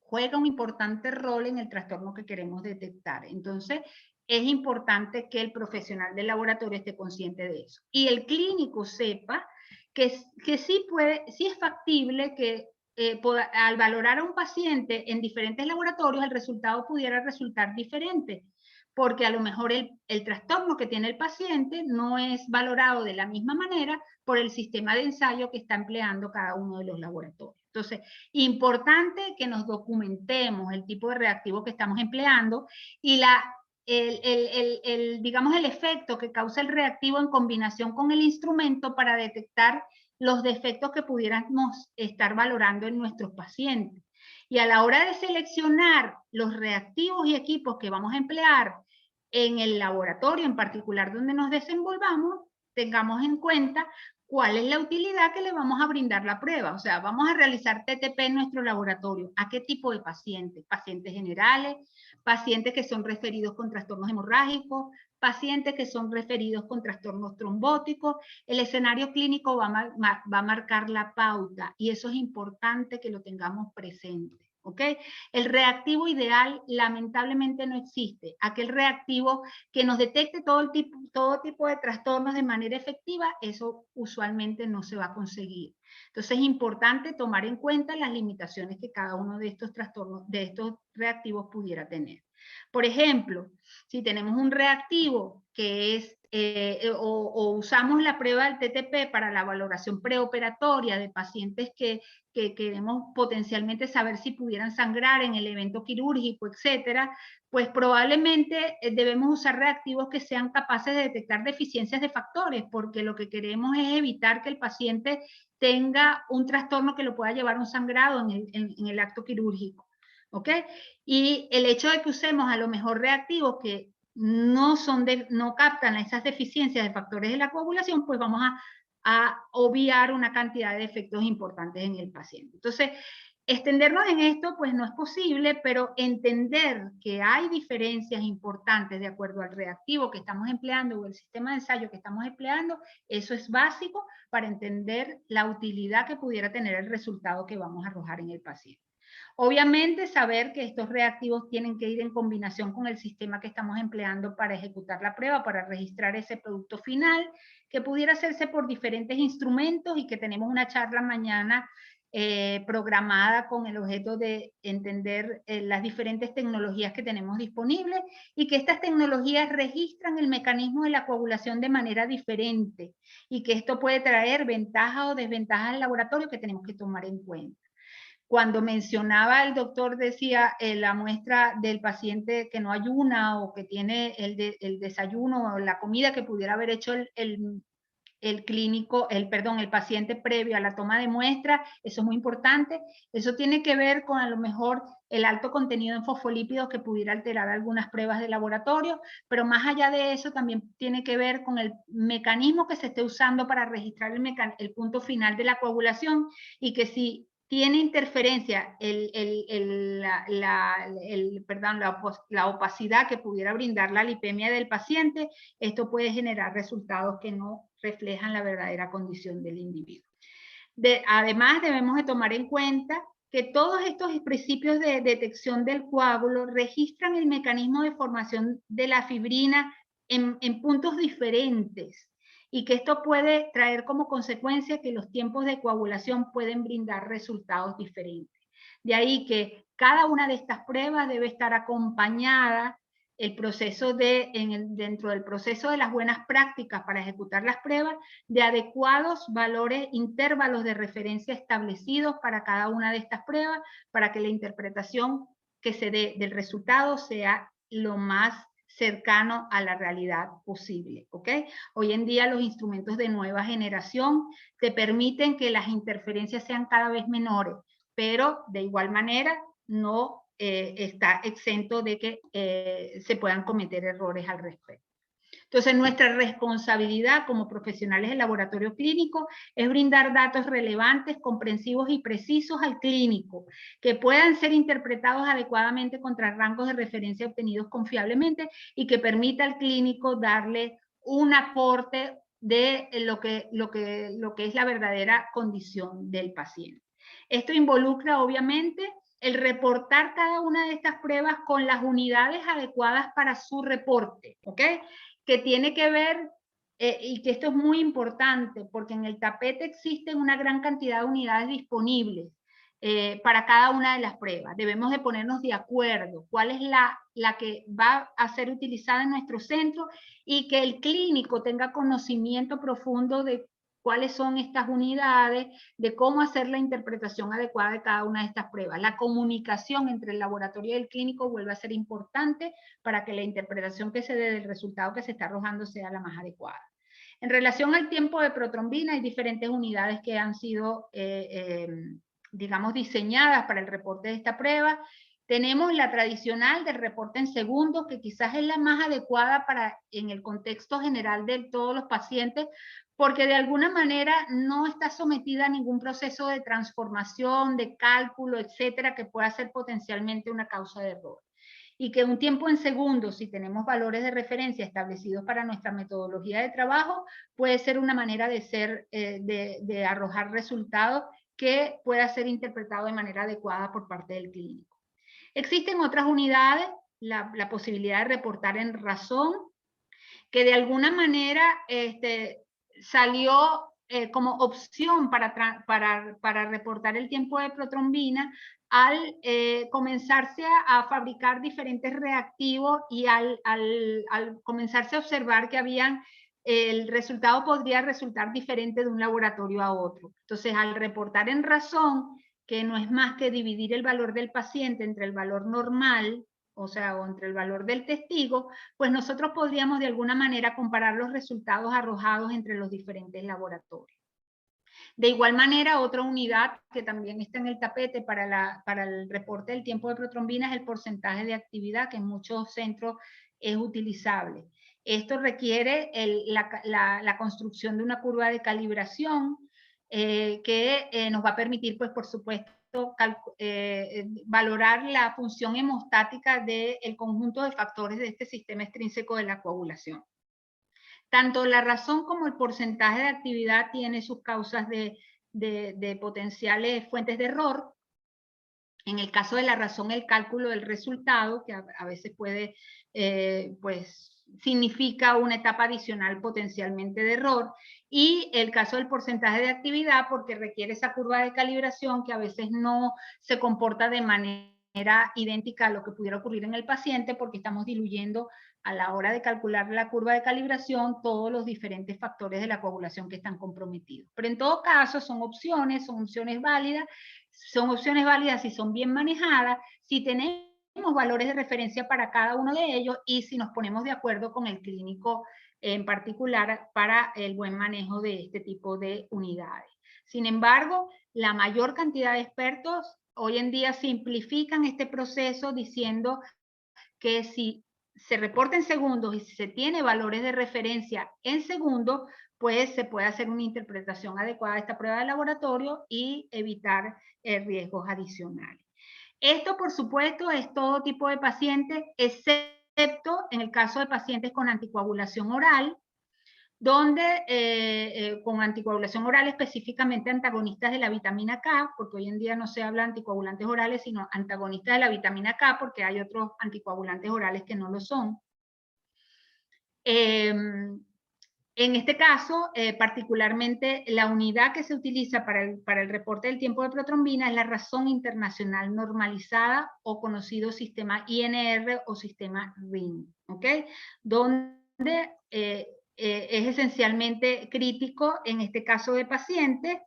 juega un importante rol en el trastorno que queremos detectar. Entonces, es importante que el profesional del laboratorio esté consciente de eso. Y el clínico sepa que sí es factible que al valorar a un paciente en diferentes laboratorios, el resultado pudiera resultar diferente, porque a lo mejor el trastorno que tiene el paciente no es valorado de la misma manera por el sistema de ensayo que está empleando cada uno de los laboratorios. Entonces, importante que nos documentemos el tipo de reactivo que estamos empleando y digamos, el efecto que causa el reactivo en combinación con el instrumento para detectar los defectos que pudiéramos estar valorando en nuestros pacientes. Y a la hora de seleccionar los reactivos y equipos que vamos a emplear en el laboratorio en particular donde nos desenvolvamos, tengamos en cuenta cuál es la utilidad que le vamos a brindar la prueba. O sea, vamos a realizar TTP en nuestro laboratorio. ¿A qué tipo de pacientes? Pacientes generales, pacientes que son referidos con trastornos hemorrágicos, pacientes que son referidos con trastornos trombóticos. El escenario clínico va a marcar la pauta y eso es importante que lo tengamos presente. ¿Ok? El reactivo ideal lamentablemente no existe. Aquel reactivo que nos detecte todo tipo de trastornos de manera efectiva, eso usualmente no se va a conseguir. Entonces es importante tomar en cuenta las limitaciones que cada uno de estos trastornos, de estos reactivos pudiera tener. Por ejemplo, si tenemos un reactivo que es o usamos la prueba del TTP para la valoración preoperatoria de pacientes que queremos potencialmente saber si pudieran sangrar en el evento quirúrgico, etcétera, pues probablemente debemos usar reactivos que sean capaces de detectar deficiencias de factores, porque lo que queremos es evitar que el paciente tenga un trastorno que lo pueda llevar a un sangrado en el acto quirúrgico. ¿Ok? Y el hecho de que usemos a lo mejor reactivos que no captan esas deficiencias de factores de la coagulación, pues vamos a obviar una cantidad de efectos importantes en el paciente. Entonces, extendernos en esto pues no es posible, pero entender que hay diferencias importantes de acuerdo al reactivo que estamos empleando o el sistema de ensayo que estamos empleando, eso es básico para entender la utilidad que pudiera tener el resultado que vamos a arrojar en el paciente. Obviamente, saber que estos reactivos tienen que ir en combinación con el sistema que estamos empleando para ejecutar la prueba, para registrar ese producto final, que pudiera hacerse por diferentes instrumentos y que tenemos una charla mañana programada con el objeto de entender las diferentes tecnologías que tenemos disponibles y que estas tecnologías registran el mecanismo de la coagulación de manera diferente y que esto puede traer ventajas o desventajas al laboratorio que tenemos que tomar en cuenta. Cuando mencionaba el doctor, decía la muestra del paciente que no ayuna o que tiene el desayuno o la comida que pudiera haber hecho el paciente previo a la toma de muestra, eso es muy importante. Eso tiene que ver con a lo mejor el alto contenido en fosfolípidos que pudiera alterar algunas pruebas de laboratorio, pero más allá de eso también tiene que ver con el mecanismo que se esté usando para registrar el punto final de la coagulación y que si tiene interferencia la opacidad que pudiera brindar la lipemia del paciente, esto puede generar resultados que no reflejan la verdadera condición del individuo. Además, debemos de tomar en cuenta que todos estos principios de detección del coágulo registran el mecanismo de formación de la fibrina en puntos diferentes y que esto puede traer como consecuencia que los tiempos de coagulación pueden brindar resultados diferentes. De ahí que cada una de estas pruebas debe estar acompañada dentro del proceso de las buenas prácticas para ejecutar las pruebas, de adecuados valores, intervalos de referencia establecidos para cada una de estas pruebas, para que la interpretación que se dé del resultado sea lo más cercano a la realidad posible, ¿ok? Hoy en día los instrumentos de nueva generación te permiten que las interferencias sean cada vez menores, pero de igual manera no está exento de que se puedan cometer errores al respecto. Entonces, nuestra responsabilidad como profesionales del laboratorio clínico es brindar datos relevantes, comprensivos y precisos al clínico, que puedan ser interpretados adecuadamente contra rangos de referencia obtenidos confiablemente y que permita al clínico darle un aporte de lo que es la verdadera condición del paciente. Esto involucra, obviamente, el reportar cada una de estas pruebas con las unidades adecuadas para su reporte, ¿ok? Que tiene que ver, y que esto es muy importante, porque en el tapete existen una gran cantidad de unidades disponibles para cada una de las pruebas. Debemos de ponernos de acuerdo cuál es la que va a ser utilizada en nuestro centro y que el clínico tenga conocimiento profundo de cuáles son estas unidades, de cómo hacer la interpretación adecuada de cada una de estas pruebas. La comunicación entre el laboratorio y el clínico vuelve a ser importante para que la interpretación que se dé del resultado que se está arrojando sea la más adecuada. En relación al tiempo de protrombina, hay diferentes unidades que han sido, digamos, diseñadas para el reporte de esta prueba. Tenemos la tradicional del reporte en segundos, que quizás es la más adecuada en el contexto general de todos los pacientes, porque de alguna manera no está sometida a ningún proceso de transformación, de cálculo, etcétera, que pueda ser potencialmente una causa de error. y que un tiempo en segundos, si tenemos valores de referencia establecidos para nuestra metodología de trabajo, puede ser una manera de arrojar resultados que pueda ser interpretado de manera adecuada por parte del clínico. Existen otras unidades, la posibilidad de reportar en razón, que de alguna manera salió como opción para reportar el tiempo de protrombina al comenzarse a fabricar diferentes reactivos y al comenzarse a observar que el resultado podría resultar diferente de un laboratorio a otro. Entonces, al reportar en razón, que no es más que dividir el valor del paciente entre el valor normal, o sea, o entre el valor del testigo, pues nosotros podríamos de alguna manera comparar los resultados arrojados entre los diferentes laboratorios. De igual manera, otra unidad que también está en el tapete para el reporte del tiempo de protrombina es el porcentaje de actividad, que en muchos centros es utilizable. Esto requiere la construcción de una curva de calibración que nos va a permitir, pues por supuesto, valorar la función hemostática del conjunto de factores de este sistema extrínseco de la coagulación. Tanto la razón como el porcentaje de actividad tiene sus causas de potenciales fuentes de error. En el caso de la razón, el cálculo del resultado, que a veces puede, pues, significa una etapa adicional potencialmente de error, y el caso del porcentaje de actividad, porque requiere esa curva de calibración que a veces no se comporta de manera idéntica a lo que pudiera ocurrir en el paciente, porque estamos diluyendo a la hora de calcular la curva de calibración todos los diferentes factores de la coagulación que están comprometidos. Pero en todo caso son opciones válidas, si son bien manejadas, si tenemos valores de referencia para cada uno de ellos y si nos ponemos de acuerdo con el clínico en particular para el buen manejo de este tipo de unidades. Sin embargo, la mayor cantidad de expertos hoy en día simplifican este proceso diciendo que si se reporta en segundos y si se tiene valores de referencia en segundos, pues se puede hacer una interpretación adecuada de esta prueba de laboratorio y evitar riesgos adicionales. Esto, por supuesto, es todo tipo de pacientes, excepto en el caso de pacientes con anticoagulación oral, donde con anticoagulación oral específicamente antagonistas de la vitamina K, porque hoy en día no se habla de anticoagulantes orales, sino antagonistas de la vitamina K, porque hay otros anticoagulantes orales que no lo son. En este caso, particularmente, la unidad que se utiliza para el reporte del tiempo de protrombina es la razón internacional normalizada o conocido sistema INR o sistema RIN, ¿ok? Donde es esencialmente crítico, en este caso de pacientes,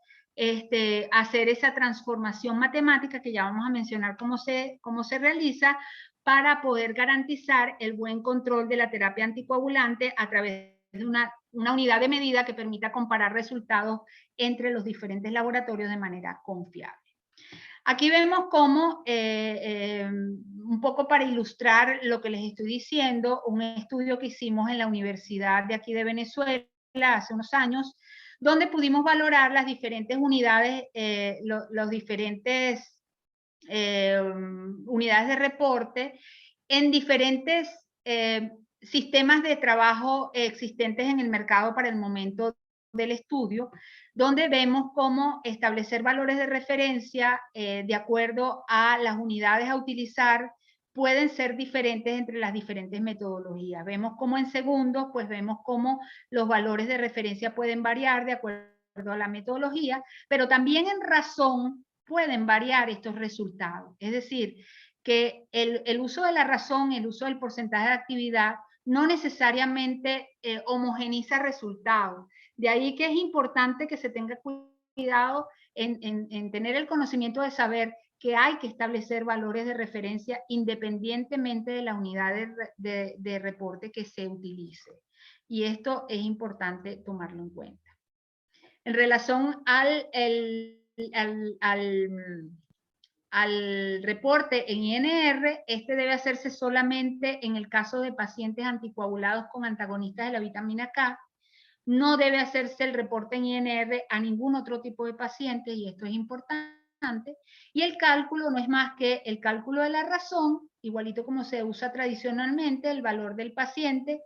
hacer esa transformación matemática que ya vamos a mencionar cómo se realiza para poder garantizar el buen control de la terapia anticoagulante a través de una unidad de medida que permita comparar resultados entre los diferentes laboratorios de manera confiable. Aquí vemos cómo, un poco para ilustrar lo que les estoy diciendo, un estudio que hicimos en la Universidad de aquí de Venezuela hace unos años, donde pudimos valorar las diferentes unidades, los diferentes unidades de reporte en diferentes sistemas de trabajo existentes en el mercado para el momento del estudio, donde vemos cómo establecer valores de referencia de acuerdo a las unidades a utilizar pueden ser diferentes entre las diferentes metodologías. Vemos cómo en segundos, pues vemos cómo los valores de referencia pueden variar de acuerdo a la metodología, pero también en razón pueden variar estos resultados. Es decir, que el uso de la razón, el uso del porcentaje de actividad, no necesariamente homogeniza resultados. De ahí que es importante que se tenga cuidado en tener el conocimiento de saber que hay que establecer valores de referencia independientemente de la unidad de reporte que se utilice. Y esto es importante tomarlo en cuenta. En relación al reporte en INR, este debe hacerse solamente en el caso de pacientes anticoagulados con antagonistas de la vitamina K. No debe hacerse el reporte en INR a ningún otro tipo de pacientes, y esto es importante. Y el cálculo no es más que el cálculo de la razón igualito como se usa tradicionalmente, el valor del paciente.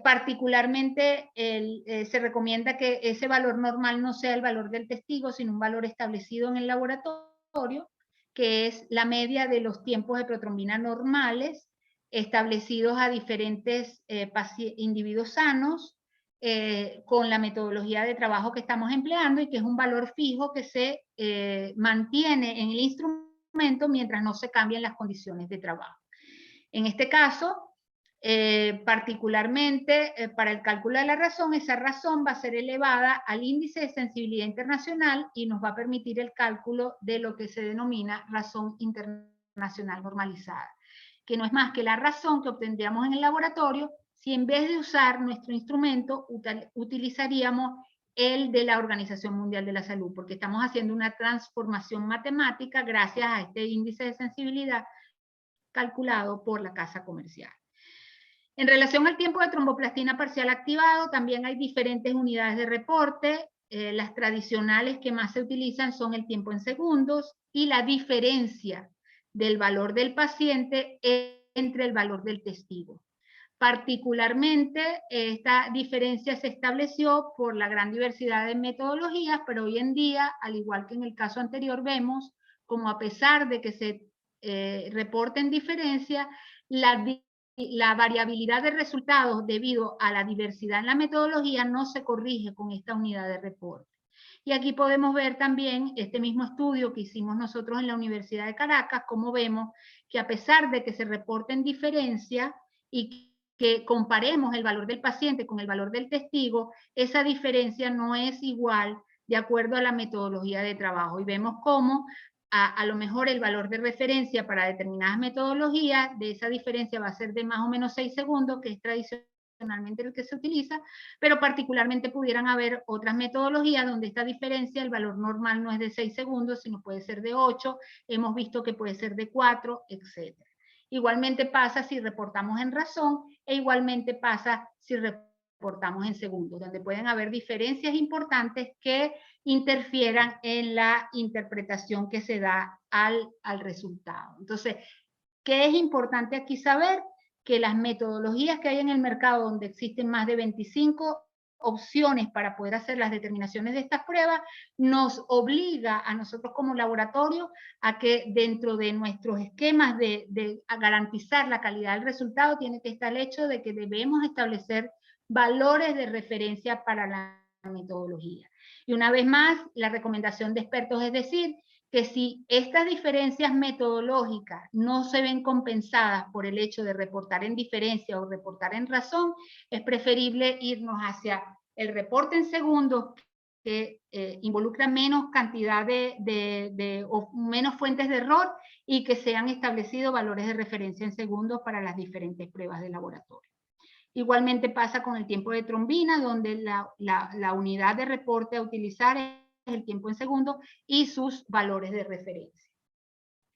Particularmente se recomienda que ese valor normal no sea el valor del testigo, sino un valor establecido en el laboratorio, que es la media de los tiempos de protrombina normales establecidos a diferentes individuos sanos con la metodología de trabajo que estamos empleando, y que es un valor fijo que se mantiene en el instrumento mientras no se cambien las condiciones de trabajo. En este caso, particularmente para el cálculo de la razón, esa razón va a ser elevada al índice de sensibilidad internacional y nos va a permitir el cálculo de lo que se denomina razón internacional normalizada, que no es más que la razón que obtendríamos en el laboratorio si en vez de usar nuestro instrumento utilizaríamos el de la Organización Mundial de la Salud, porque estamos haciendo una transformación matemática gracias a este índice de sensibilidad calculado por la casa comercial. En relación al tiempo de tromboplastina parcial activado, también hay diferentes unidades de reporte. Las tradicionales que más se utilizan son el tiempo en segundos y la diferencia del valor del paciente entre el valor del testigo. Particularmente, esta diferencia se estableció por la gran diversidad de metodologías, pero hoy en día, al igual que en el caso anterior, vemos como a pesar de que se reporten diferencias, la variabilidad de resultados debido a la diversidad en la metodología no se corrige con esta unidad de reporte. Y aquí podemos ver también este mismo estudio que hicimos nosotros en la Universidad de Caracas, como vemos que a pesar de que se reporten diferencias y que comparemos el valor del paciente con el valor del testigo, esa diferencia no es igual de acuerdo a la metodología de trabajo. Y vemos cómo a lo mejor el valor de referencia para determinadas metodologías de esa diferencia va a ser de más o menos 6 segundos, que es tradicionalmente el que se utiliza, pero particularmente pudieran haber otras metodologías donde esta diferencia, el valor normal no es de 6 segundos, sino puede ser de 8, hemos visto que puede ser de 4, etc. Igualmente pasa si reportamos en razón e igualmente pasa si reportamos en segundos, donde pueden haber diferencias importantes que interfieran en la interpretación que se da al resultado. Entonces, ¿qué es importante aquí saber? Que las metodologías que hay en el mercado, donde existen más de 25 opciones para poder hacer las determinaciones de estas pruebas, nos obliga a nosotros como laboratorio a que dentro de nuestros esquemas de garantizar la calidad del resultado tiene que estar el hecho de que debemos establecer valores de referencia para la metodología. Y una vez más, la recomendación de expertos es decir, que si estas diferencias metodológicas no se ven compensadas por el hecho de reportar en diferencia o reportar en razón, es preferible irnos hacia el reporte en segundos, que involucra menos cantidad o menos fuentes de error, y que se han establecido valores de referencia en segundos para las diferentes pruebas de laboratorio. Igualmente pasa con el tiempo de trombina, donde la unidad de reporte a utilizar es el tiempo en segundos y sus valores de referencia.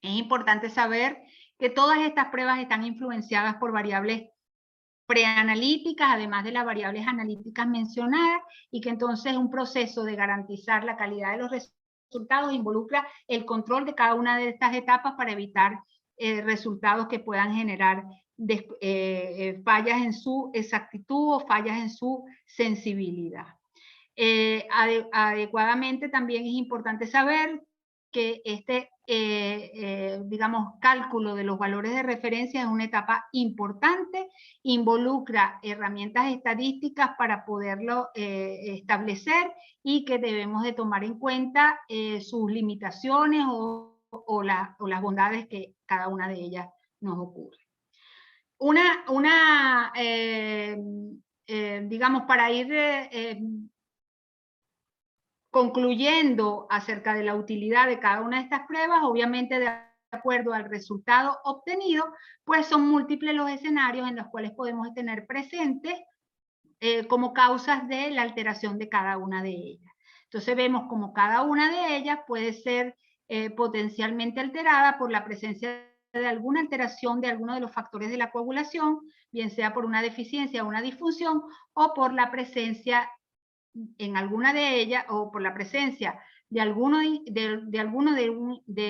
Es importante saber que todas estas pruebas están influenciadas por variables preanalíticas, además de las variables analíticas mencionadas, y que entonces un proceso de garantizar la calidad de los resultados involucra el control de cada una de estas etapas para evitar resultados que puedan generar fallas en su exactitud o fallas en su sensibilidad. Adecuadamente también es importante saber que este, digamos, cálculo de los valores de referencia es una etapa importante, involucra herramientas estadísticas para poderlo establecer, y que debemos de tomar en cuenta sus limitaciones o las bondades que cada una de ellas nos ocurre. Digamos, para ir concluyendo acerca de la utilidad de cada una de estas pruebas, obviamente de acuerdo al resultado obtenido, pues son múltiples los escenarios en los cuales podemos tener presentes como causas de la alteración de cada una de ellas. Entonces vemos como cada una de ellas puede ser potencialmente alterada por la presencia de alguna alteración de alguno de los factores de la coagulación, bien sea por una deficiencia o una disfunción, o por la presencia en alguna de ellas, o por la presencia de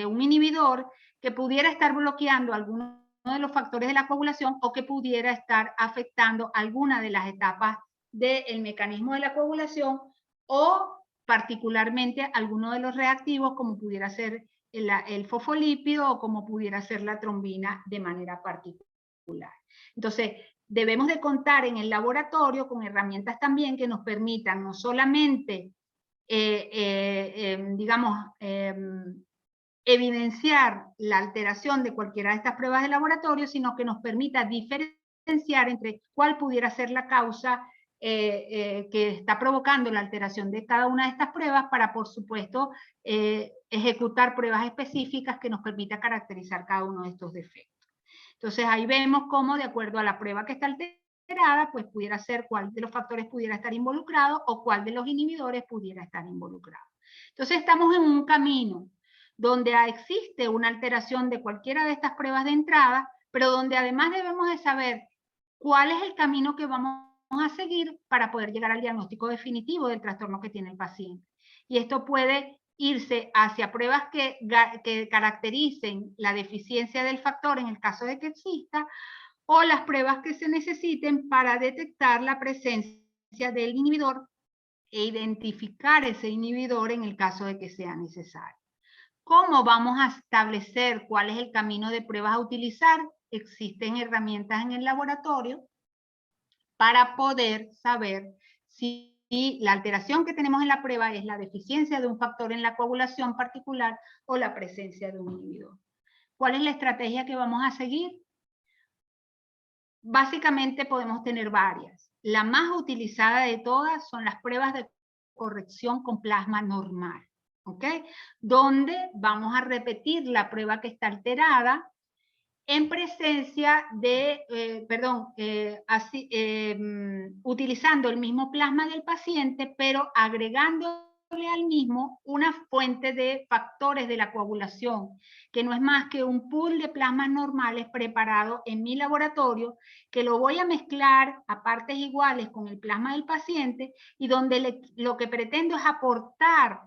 un inhibidor que pudiera estar bloqueando alguno de los factores de la coagulación o que pudiera estar afectando alguna de las etapas del mecanismo de la coagulación o particularmente alguno de los reactivos como pudiera ser el fosfolípido o como pudiera ser la trombina de manera particular. Entonces, debemos de contar en el laboratorio con herramientas también que nos permitan no solamente, evidenciar la alteración de cualquiera de estas pruebas de laboratorio, sino que nos permita diferenciar entre cuál pudiera ser la causa que está provocando la alteración de cada una de estas pruebas para, por supuesto, ejecutar pruebas específicas que nos permita caracterizar cada uno de estos defectos. Entonces ahí vemos cómo, de acuerdo a la prueba que está alterada, pues pudiera ser cuál de los factores pudiera estar involucrado o cuál de los inhibidores pudiera estar involucrado. Entonces estamos en un camino donde existe una alteración de cualquiera de estas pruebas de entrada, pero donde además debemos de saber cuál es el camino que vamos a seguir para poder llegar al diagnóstico definitivo del trastorno que tiene el paciente. Y esto puede irse hacia pruebas que caractericen la deficiencia del factor en el caso de que exista, o las pruebas que se necesiten para detectar la presencia del inhibidor e identificar ese inhibidor en el caso de que sea necesario. ¿Cómo vamos a establecer cuál es el camino de pruebas a utilizar? Existen herramientas en el laboratorio para poder saber si la alteración que tenemos en la prueba es la deficiencia de un factor en la coagulación particular o la presencia de un inhibidor. ¿Cuál es la estrategia que vamos a seguir? Básicamente podemos tener varias. La más utilizada de todas son las pruebas de corrección con plasma normal, ¿ok? Donde vamos a repetir la prueba que está alterada en presencia de, utilizando el mismo plasma del paciente, pero agregándole al mismo una fuente de factores de la coagulación, que no es más que un pool de plasmas normales preparado en mi laboratorio, que lo voy a mezclar a partes iguales con el plasma del paciente y donde lo que pretendo es aportar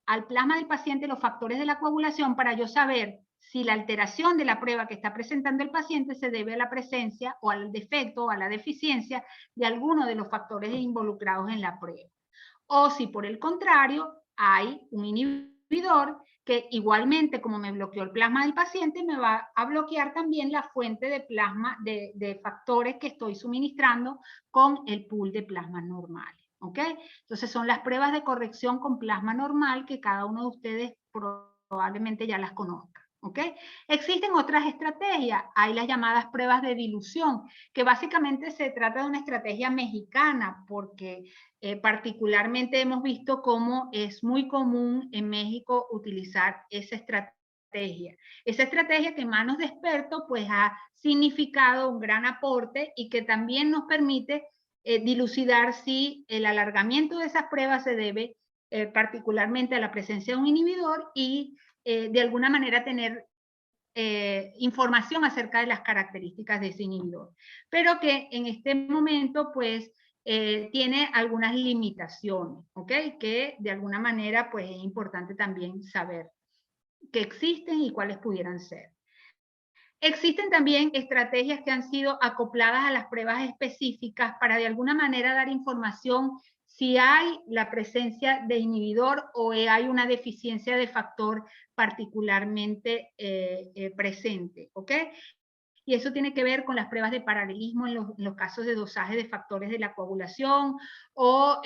al plasma del paciente los factores de la coagulación para yo saber si la alteración de la prueba que está presentando el paciente se debe a la presencia o al defecto o a la deficiencia de alguno de los factores involucrados en la prueba. O si por el contrario hay un inhibidor que igualmente como me bloqueó el plasma del paciente me va a bloquear también la fuente de plasma de factores que estoy suministrando con el pool de plasma normal. ¿Ok? Entonces son las pruebas de corrección con plasma normal que cada uno de ustedes probablemente ya las conozca. ¿Ok? Existen otras estrategias, hay las llamadas pruebas de dilución, que básicamente se trata de una estrategia mexicana, porque particularmente hemos visto cómo es muy común en México utilizar esa estrategia. Esa estrategia que en manos de expertos pues ha significado un gran aporte y que también nos permite dilucidar si el alargamiento de esas pruebas se debe particularmente a la presencia de un inhibidor y de alguna manera tener información acerca de las características de ese inhibidor. Pero que en este momento pues tiene algunas limitaciones, ¿ok? Que de alguna manera pues es importante también saber que existen y cuáles pudieran ser. Existen también estrategias que han sido acopladas a las pruebas específicas para de alguna manera dar información si hay la presencia de inhibidor o hay una deficiencia de factor particularmente presente, ¿ok? Y eso tiene que ver con las pruebas de paralelismo en los casos de dosaje de factores de la coagulación o,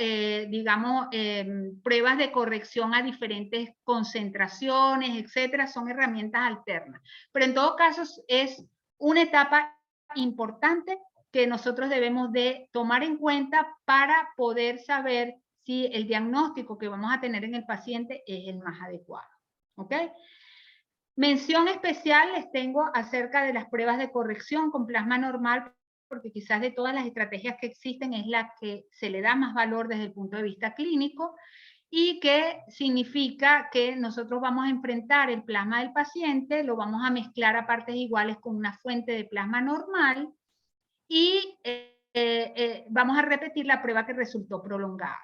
pruebas de corrección a diferentes concentraciones, etcétera, son herramientas alternas. Pero en todo caso es una etapa importante que nosotros debemos de tomar en cuenta para poder saber si el diagnóstico que vamos a tener en el paciente es el más adecuado. ¿Ok? Mención especial les tengo acerca de las pruebas de corrección con plasma normal, porque quizás de todas las estrategias que existen es la que se le da más valor desde el punto de vista clínico y que significa que nosotros vamos a enfrentar el plasma del paciente, lo vamos a mezclar a partes iguales con una fuente de plasma normal y vamos a repetir la prueba que resultó prolongada.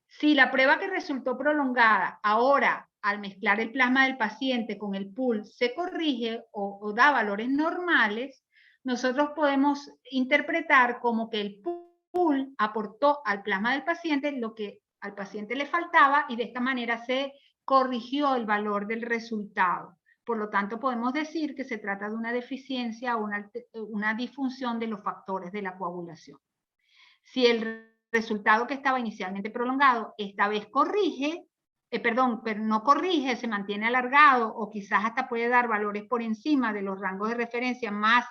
Si la prueba que resultó prolongada ahora al mezclar el plasma del paciente con el pool se corrige o da valores normales, nosotros podemos interpretar como que el pool aportó al plasma del paciente lo que al paciente le faltaba y de esta manera se corrigió el valor del resultado. Por lo tanto, podemos decir que se trata de una deficiencia o una disfunción de los factores de la coagulación. Si el resultado que estaba inicialmente prolongado esta vez corrige, pero no corrige, se mantiene alargado o quizás hasta puede dar valores por encima de los rangos de referencia más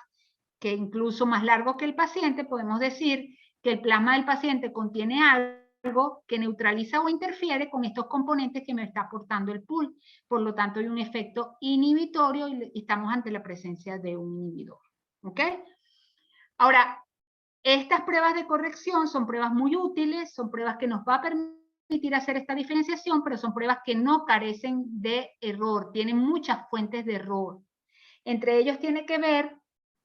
que incluso más largos que el paciente, podemos decir que el plasma del paciente contiene algo que neutraliza o interfiere con estos componentes que me está aportando el pool. Por lo tanto, hay un efecto inhibitorio y estamos ante la presencia de un inhibidor. ¿Ok? Ahora, estas pruebas de corrección son pruebas muy útiles, son pruebas que nos va a permitir hacer esta diferenciación, pero son pruebas que no carecen de error, tienen muchas fuentes de error. Entre ellos tiene que ver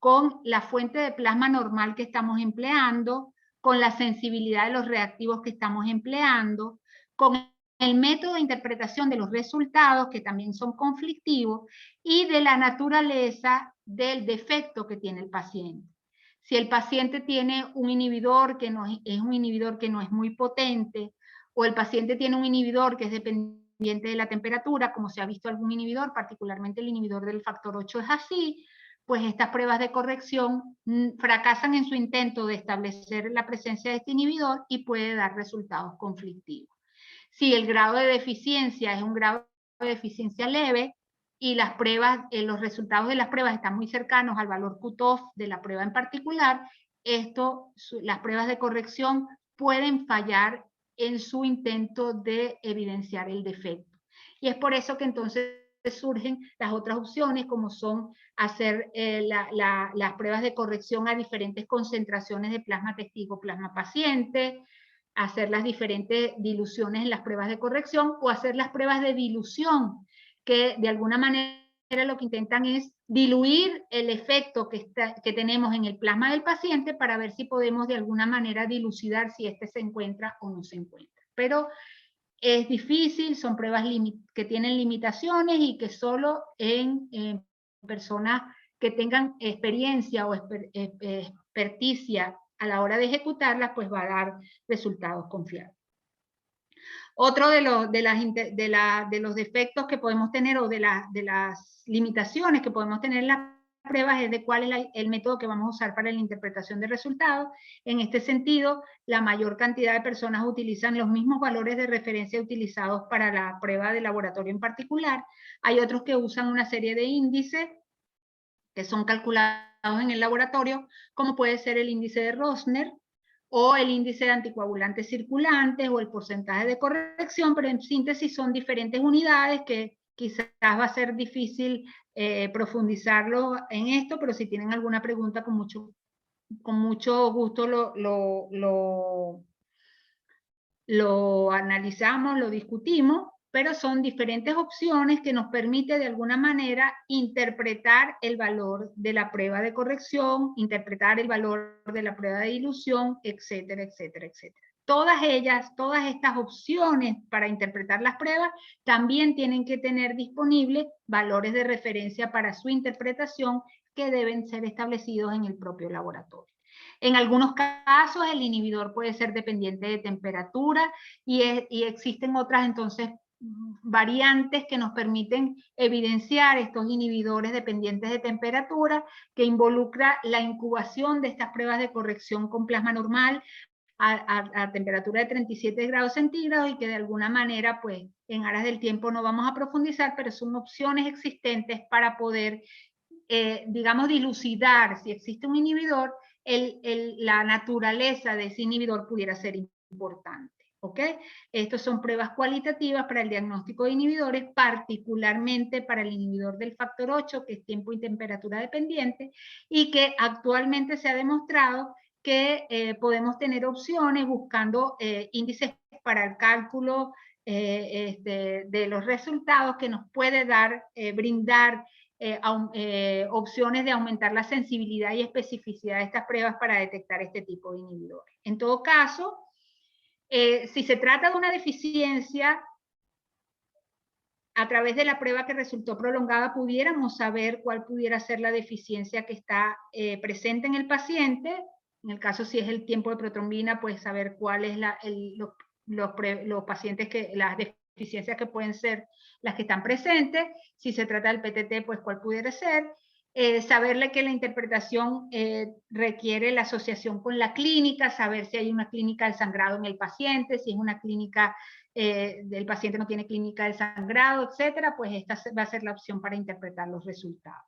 con la fuente de plasma normal que estamos empleando, con la sensibilidad de los reactivos que estamos empleando, con el método de interpretación de los resultados, que también son conflictivos, y de la naturaleza del defecto que tiene el paciente. Si el paciente tiene un inhibidor que no es un inhibidor que no es muy potente, o el paciente tiene un inhibidor que es dependiente de la temperatura, como se ha visto algún inhibidor, particularmente el inhibidor del factor 8 es así, pues estas pruebas de corrección fracasan en su intento de establecer la presencia de este inhibidor y puede dar resultados conflictivos. Si el grado de deficiencia es un grado de deficiencia leve, y las pruebas, los resultados de las pruebas están muy cercanos al valor cutoff de la prueba en particular, las pruebas de corrección pueden fallar en su intento de evidenciar el defecto. Y es por eso que entonces surgen las otras opciones, como son hacer las pruebas de corrección a diferentes concentraciones de plasma testigo, plasma paciente, hacer las diferentes diluciones en las pruebas de corrección o hacer las pruebas de dilución, que de alguna manera lo que intentan es diluir el efecto que tenemos en el plasma del paciente para ver si podemos de alguna manera dilucidar si este se encuentra o no se encuentra. Pero es difícil, son pruebas que tienen limitaciones y que solo en personas que tengan experiencia o experticia a la hora de ejecutarlas, pues va a dar resultados confiables. Otro de los defectos que podemos tener o de las limitaciones que podemos tener en las pruebas es de cuál es el método que vamos a usar para la interpretación de resultados. En este sentido, la mayor cantidad de personas utilizan los mismos valores de referencia utilizados para la prueba de laboratorio en particular. Hay otros que usan una serie de índices que son calculados en el laboratorio, como puede ser el índice de Rosner, o el índice de anticoagulantes circulantes, o el porcentaje de corrección, pero en síntesis son diferentes unidades que quizás va a ser difícil profundizarlo en esto, pero si tienen alguna pregunta, con mucho gusto lo analizamos, lo discutimos, pero son diferentes opciones que nos permite de alguna manera interpretar el valor de la prueba de corrección, interpretar el valor de la prueba de dilución, etcétera, etcétera, etcétera. Todas estas opciones para interpretar las pruebas también tienen que tener disponibles valores de referencia para su interpretación que deben ser establecidos en el propio laboratorio. En algunos casos el inhibidor puede ser dependiente de temperatura y existen otras entonces variantes que nos permiten evidenciar estos inhibidores dependientes de temperatura, que involucra la incubación de estas pruebas de corrección con plasma normal a temperatura de 37 grados centígrados y que de alguna manera, pues en aras del tiempo no vamos a profundizar, pero son opciones existentes para poder, digamos, dilucidar si existe un inhibidor, la naturaleza de ese inhibidor pudiera ser importante. ¿Ok? Estas son pruebas cualitativas para el diagnóstico de inhibidores, particularmente para el inhibidor del factor 8, que es tiempo y temperatura dependiente, y que actualmente se ha demostrado que podemos tener opciones buscando índices para el cálculo de los resultados que nos puede brindar opciones de aumentar la sensibilidad y especificidad de estas pruebas para detectar este tipo de inhibidores. En todo caso, si se trata de una deficiencia a través de la prueba que resultó prolongada pudiéramos saber cuál pudiera ser la deficiencia que está presente en el paciente. En el caso si es el tiempo de protrombina, pues saber cuál es los pacientes las deficiencias que pueden ser las que están presentes. Si se trata del PTT, pues cuál pudiera ser. Saberle que la interpretación requiere la asociación con la clínica, saber si hay una clínica del sangrado en el paciente, si es una clínica del paciente no tiene clínica del sangrado, etcétera, pues esta va a ser la opción para interpretar los resultados.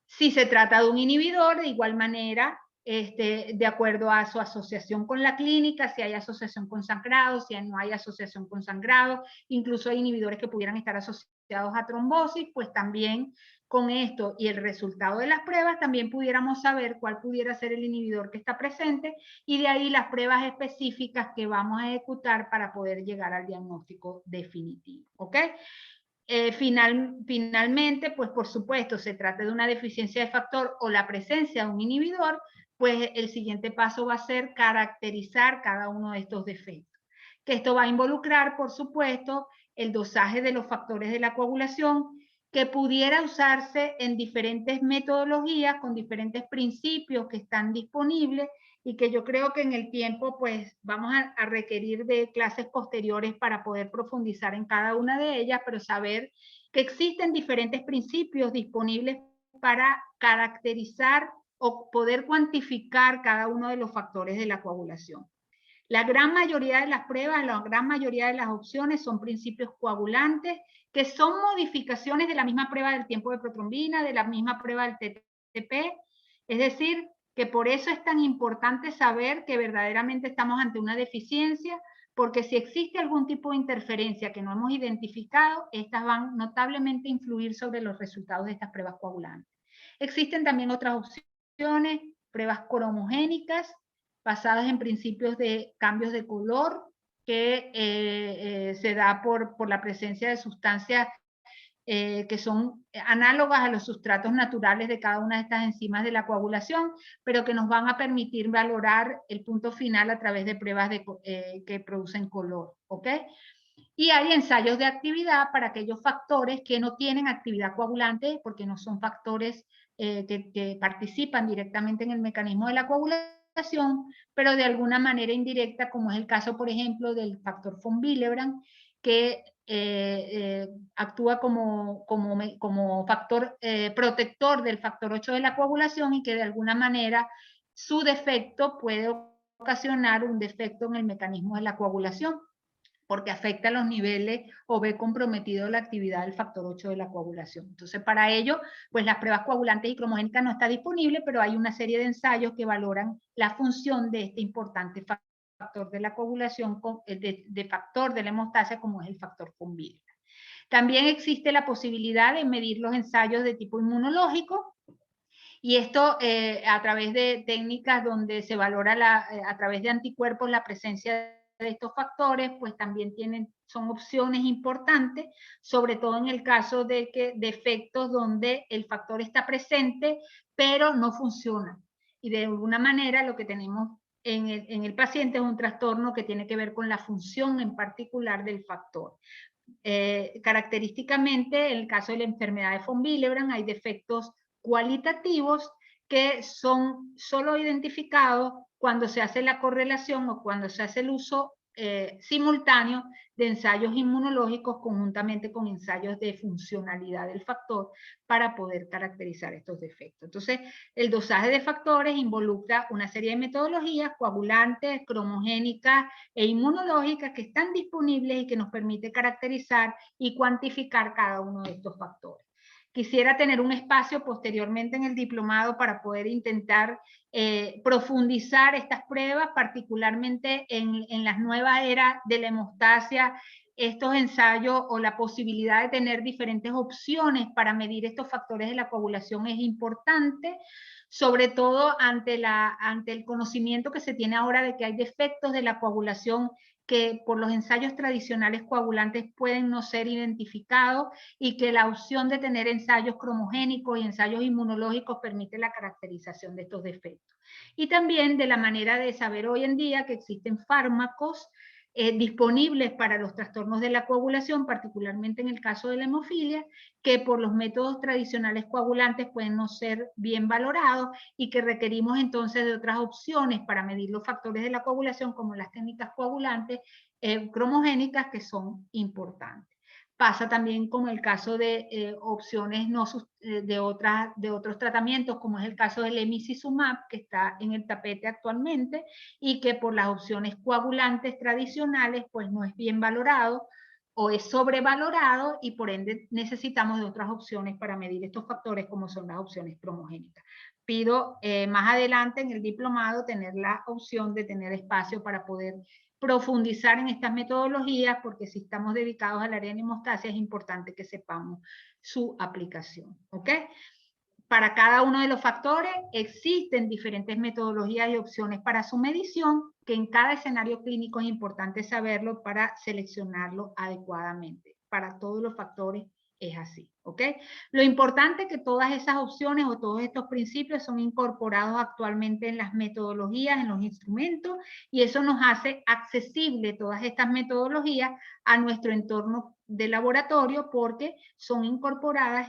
Si se trata de un inhibidor, de igual manera, de acuerdo a su asociación con la clínica, si hay asociación con sangrado, si no hay asociación con sangrado, incluso hay inhibidores que pudieran estar asociados a trombosis, pues también con esto y el resultado de las pruebas también pudiéramos saber cuál pudiera ser el inhibidor que está presente y de ahí las pruebas específicas que vamos a ejecutar para poder llegar al diagnóstico definitivo, ¿ok? Finalmente, pues por supuesto, se trata de una deficiencia de factor o la presencia de un inhibidor, pues el siguiente paso va a ser caracterizar cada uno de estos defectos. Que esto va a involucrar, por supuesto, el dosaje de los factores de la coagulación, que pudiera usarse en diferentes metodologías con diferentes principios que están disponibles y que yo creo que en el tiempo pues vamos a requerir de clases posteriores para poder profundizar en cada una de ellas, pero saber que existen diferentes principios disponibles para caracterizar o poder cuantificar cada uno de los factores de la coagulación. La gran mayoría de las pruebas, la gran mayoría de las opciones son principios coagulantes, que son modificaciones de la misma prueba del tiempo de protrombina, de la misma prueba del TTP, es decir, que por eso es tan importante saber que verdaderamente estamos ante una deficiencia, porque si existe algún tipo de interferencia que no hemos identificado, estas van notablemente a influir sobre los resultados de estas pruebas coagulantes. Existen también otras opciones, pruebas cromogénicas, basadas en principios de cambios de color, que se da por la presencia de sustancias que son análogas a los sustratos naturales de cada una de estas enzimas de la coagulación, pero que nos van a permitir valorar el punto final a través de pruebas que producen color, ¿ok? Y hay ensayos de actividad para aquellos factores que no tienen actividad coagulante, porque no son factores que participan directamente en el mecanismo de la coagulación, pero de alguna manera indirecta, como es el caso, por ejemplo, del factor von Willebrand, que actúa como factor protector del factor 8 de la coagulación y que de alguna manera su defecto puede ocasionar un defecto en el mecanismo de la coagulación, porque afecta los niveles o ve comprometido la actividad del factor 8 de la coagulación. Entonces, para ello, pues las pruebas coagulantes y cromogénicas no está disponible, pero hay una serie de ensayos que valoran la función de este importante factor de la coagulación, de factor de la hemostasia, como es el factor von Willebrand. También existe la posibilidad de medir los ensayos de tipo inmunológico, y esto a través de técnicas donde se valora a través de anticuerpos la presencia de estos factores, pues también son opciones importantes, sobre todo en el caso de efectos donde el factor está presente, pero no funciona. Y de alguna manera lo que tenemos en el paciente es un trastorno que tiene que ver con la función en particular del factor. Característicamente, en el caso de la enfermedad de von Willebrand, hay defectos cualitativos que son solo identificados cuando se hace la correlación o cuando se hace el uso simultáneo de ensayos inmunológicos conjuntamente con ensayos de funcionalidad del factor para poder caracterizar estos defectos. Entonces, el dosaje de factores involucra una serie de metodologías coagulantes, cromogénicas e inmunológicas que están disponibles y que nos permite caracterizar y cuantificar cada uno de estos factores. Quisiera tener un espacio posteriormente en el diplomado para poder intentar profundizar estas pruebas, particularmente en las nuevas eras de la hemostasia, estos ensayos o la posibilidad de tener diferentes opciones para medir estos factores de la coagulación es importante, sobre todo ante el conocimiento que se tiene ahora de que hay defectos de la coagulación que por los ensayos tradicionales coagulantes pueden no ser identificados y que la opción de tener ensayos cromogénicos y ensayos inmunológicos permite la caracterización de estos defectos. Y también de la manera de saber hoy en día que existen fármacos disponibles para los trastornos de la coagulación, particularmente en el caso de la hemofilia, que por los métodos tradicionales coagulantes pueden no ser bien valorados y que requerimos entonces de otras opciones para medir los factores de la coagulación, como las técnicas coagulantes cromogénicas, que son importantes. Pasa también con el caso de opciones no, de otros tratamientos, como es el caso del emicizumab, que está en el tapete actualmente y que por las opciones coagulantes tradicionales pues no es bien valorado o es sobrevalorado, y por ende necesitamos de otras opciones para medir estos factores, como son las opciones cromogénicas. Pido más adelante en el diplomado tener la opción de tener espacio para poder profundizar en estas metodologías, porque si estamos dedicados al área de hemostasia es importante que sepamos su aplicación, ¿ok? Para cada uno de los factores existen diferentes metodologías y opciones para su medición, que en cada escenario clínico es importante saberlo para seleccionarlo adecuadamente. Para todos los factores es así, ¿ok? Lo importante es que todas esas opciones o todos estos principios son incorporados actualmente en las metodologías, en los instrumentos, y eso nos hace accesible todas estas metodologías a nuestro entorno de laboratorio, porque son incorporadas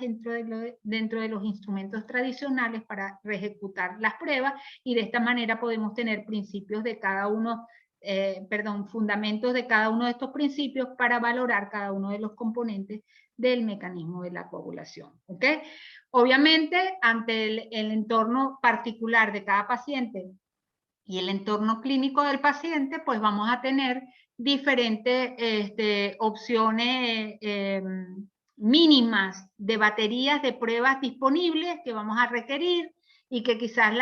dentro de los instrumentos tradicionales para ejecutar las pruebas, y de esta manera podemos tener principios de cada uno, fundamentos de cada uno de estos principios para valorar cada uno de los componentes del mecanismo de la coagulación, ¿ok? Obviamente, ante el entorno particular de cada paciente y el entorno clínico del paciente, pues vamos a tener diferentes opciones mínimas de baterías de pruebas disponibles que vamos a requerir, y que quizás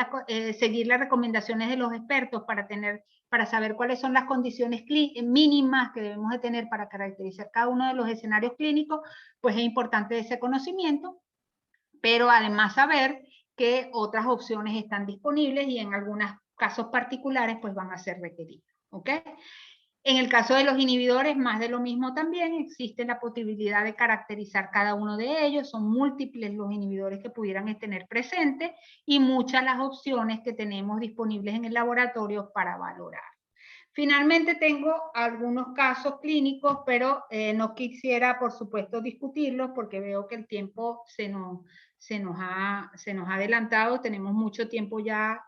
seguir las recomendaciones de los expertos para saber cuáles son las condiciones mínimas que debemos de tener para caracterizar cada uno de los escenarios clínicos, pues es importante ese conocimiento, pero además saber que otras opciones están disponibles y en algunos casos particulares pues van a ser requeridas, ¿ok? En el caso de los inhibidores, más de lo mismo también, existe la posibilidad de caracterizar cada uno de ellos, son múltiples los inhibidores que pudieran tener presentes y muchas las opciones que tenemos disponibles en el laboratorio para valorar. Finalmente tengo algunos casos clínicos, pero no quisiera, por supuesto, discutirlos porque veo que el tiempo se nos ha adelantado, tenemos mucho tiempo ya,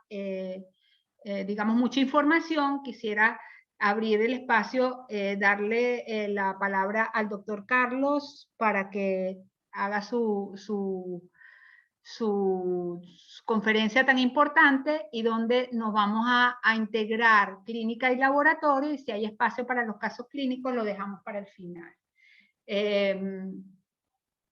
digamos, mucha información. Quisiera abrir el espacio, darle la palabra al doctor Carlos para que haga su conferencia tan importante, y donde nos vamos a integrar clínica y laboratorio, y si hay espacio para los casos clínicos lo dejamos para el final.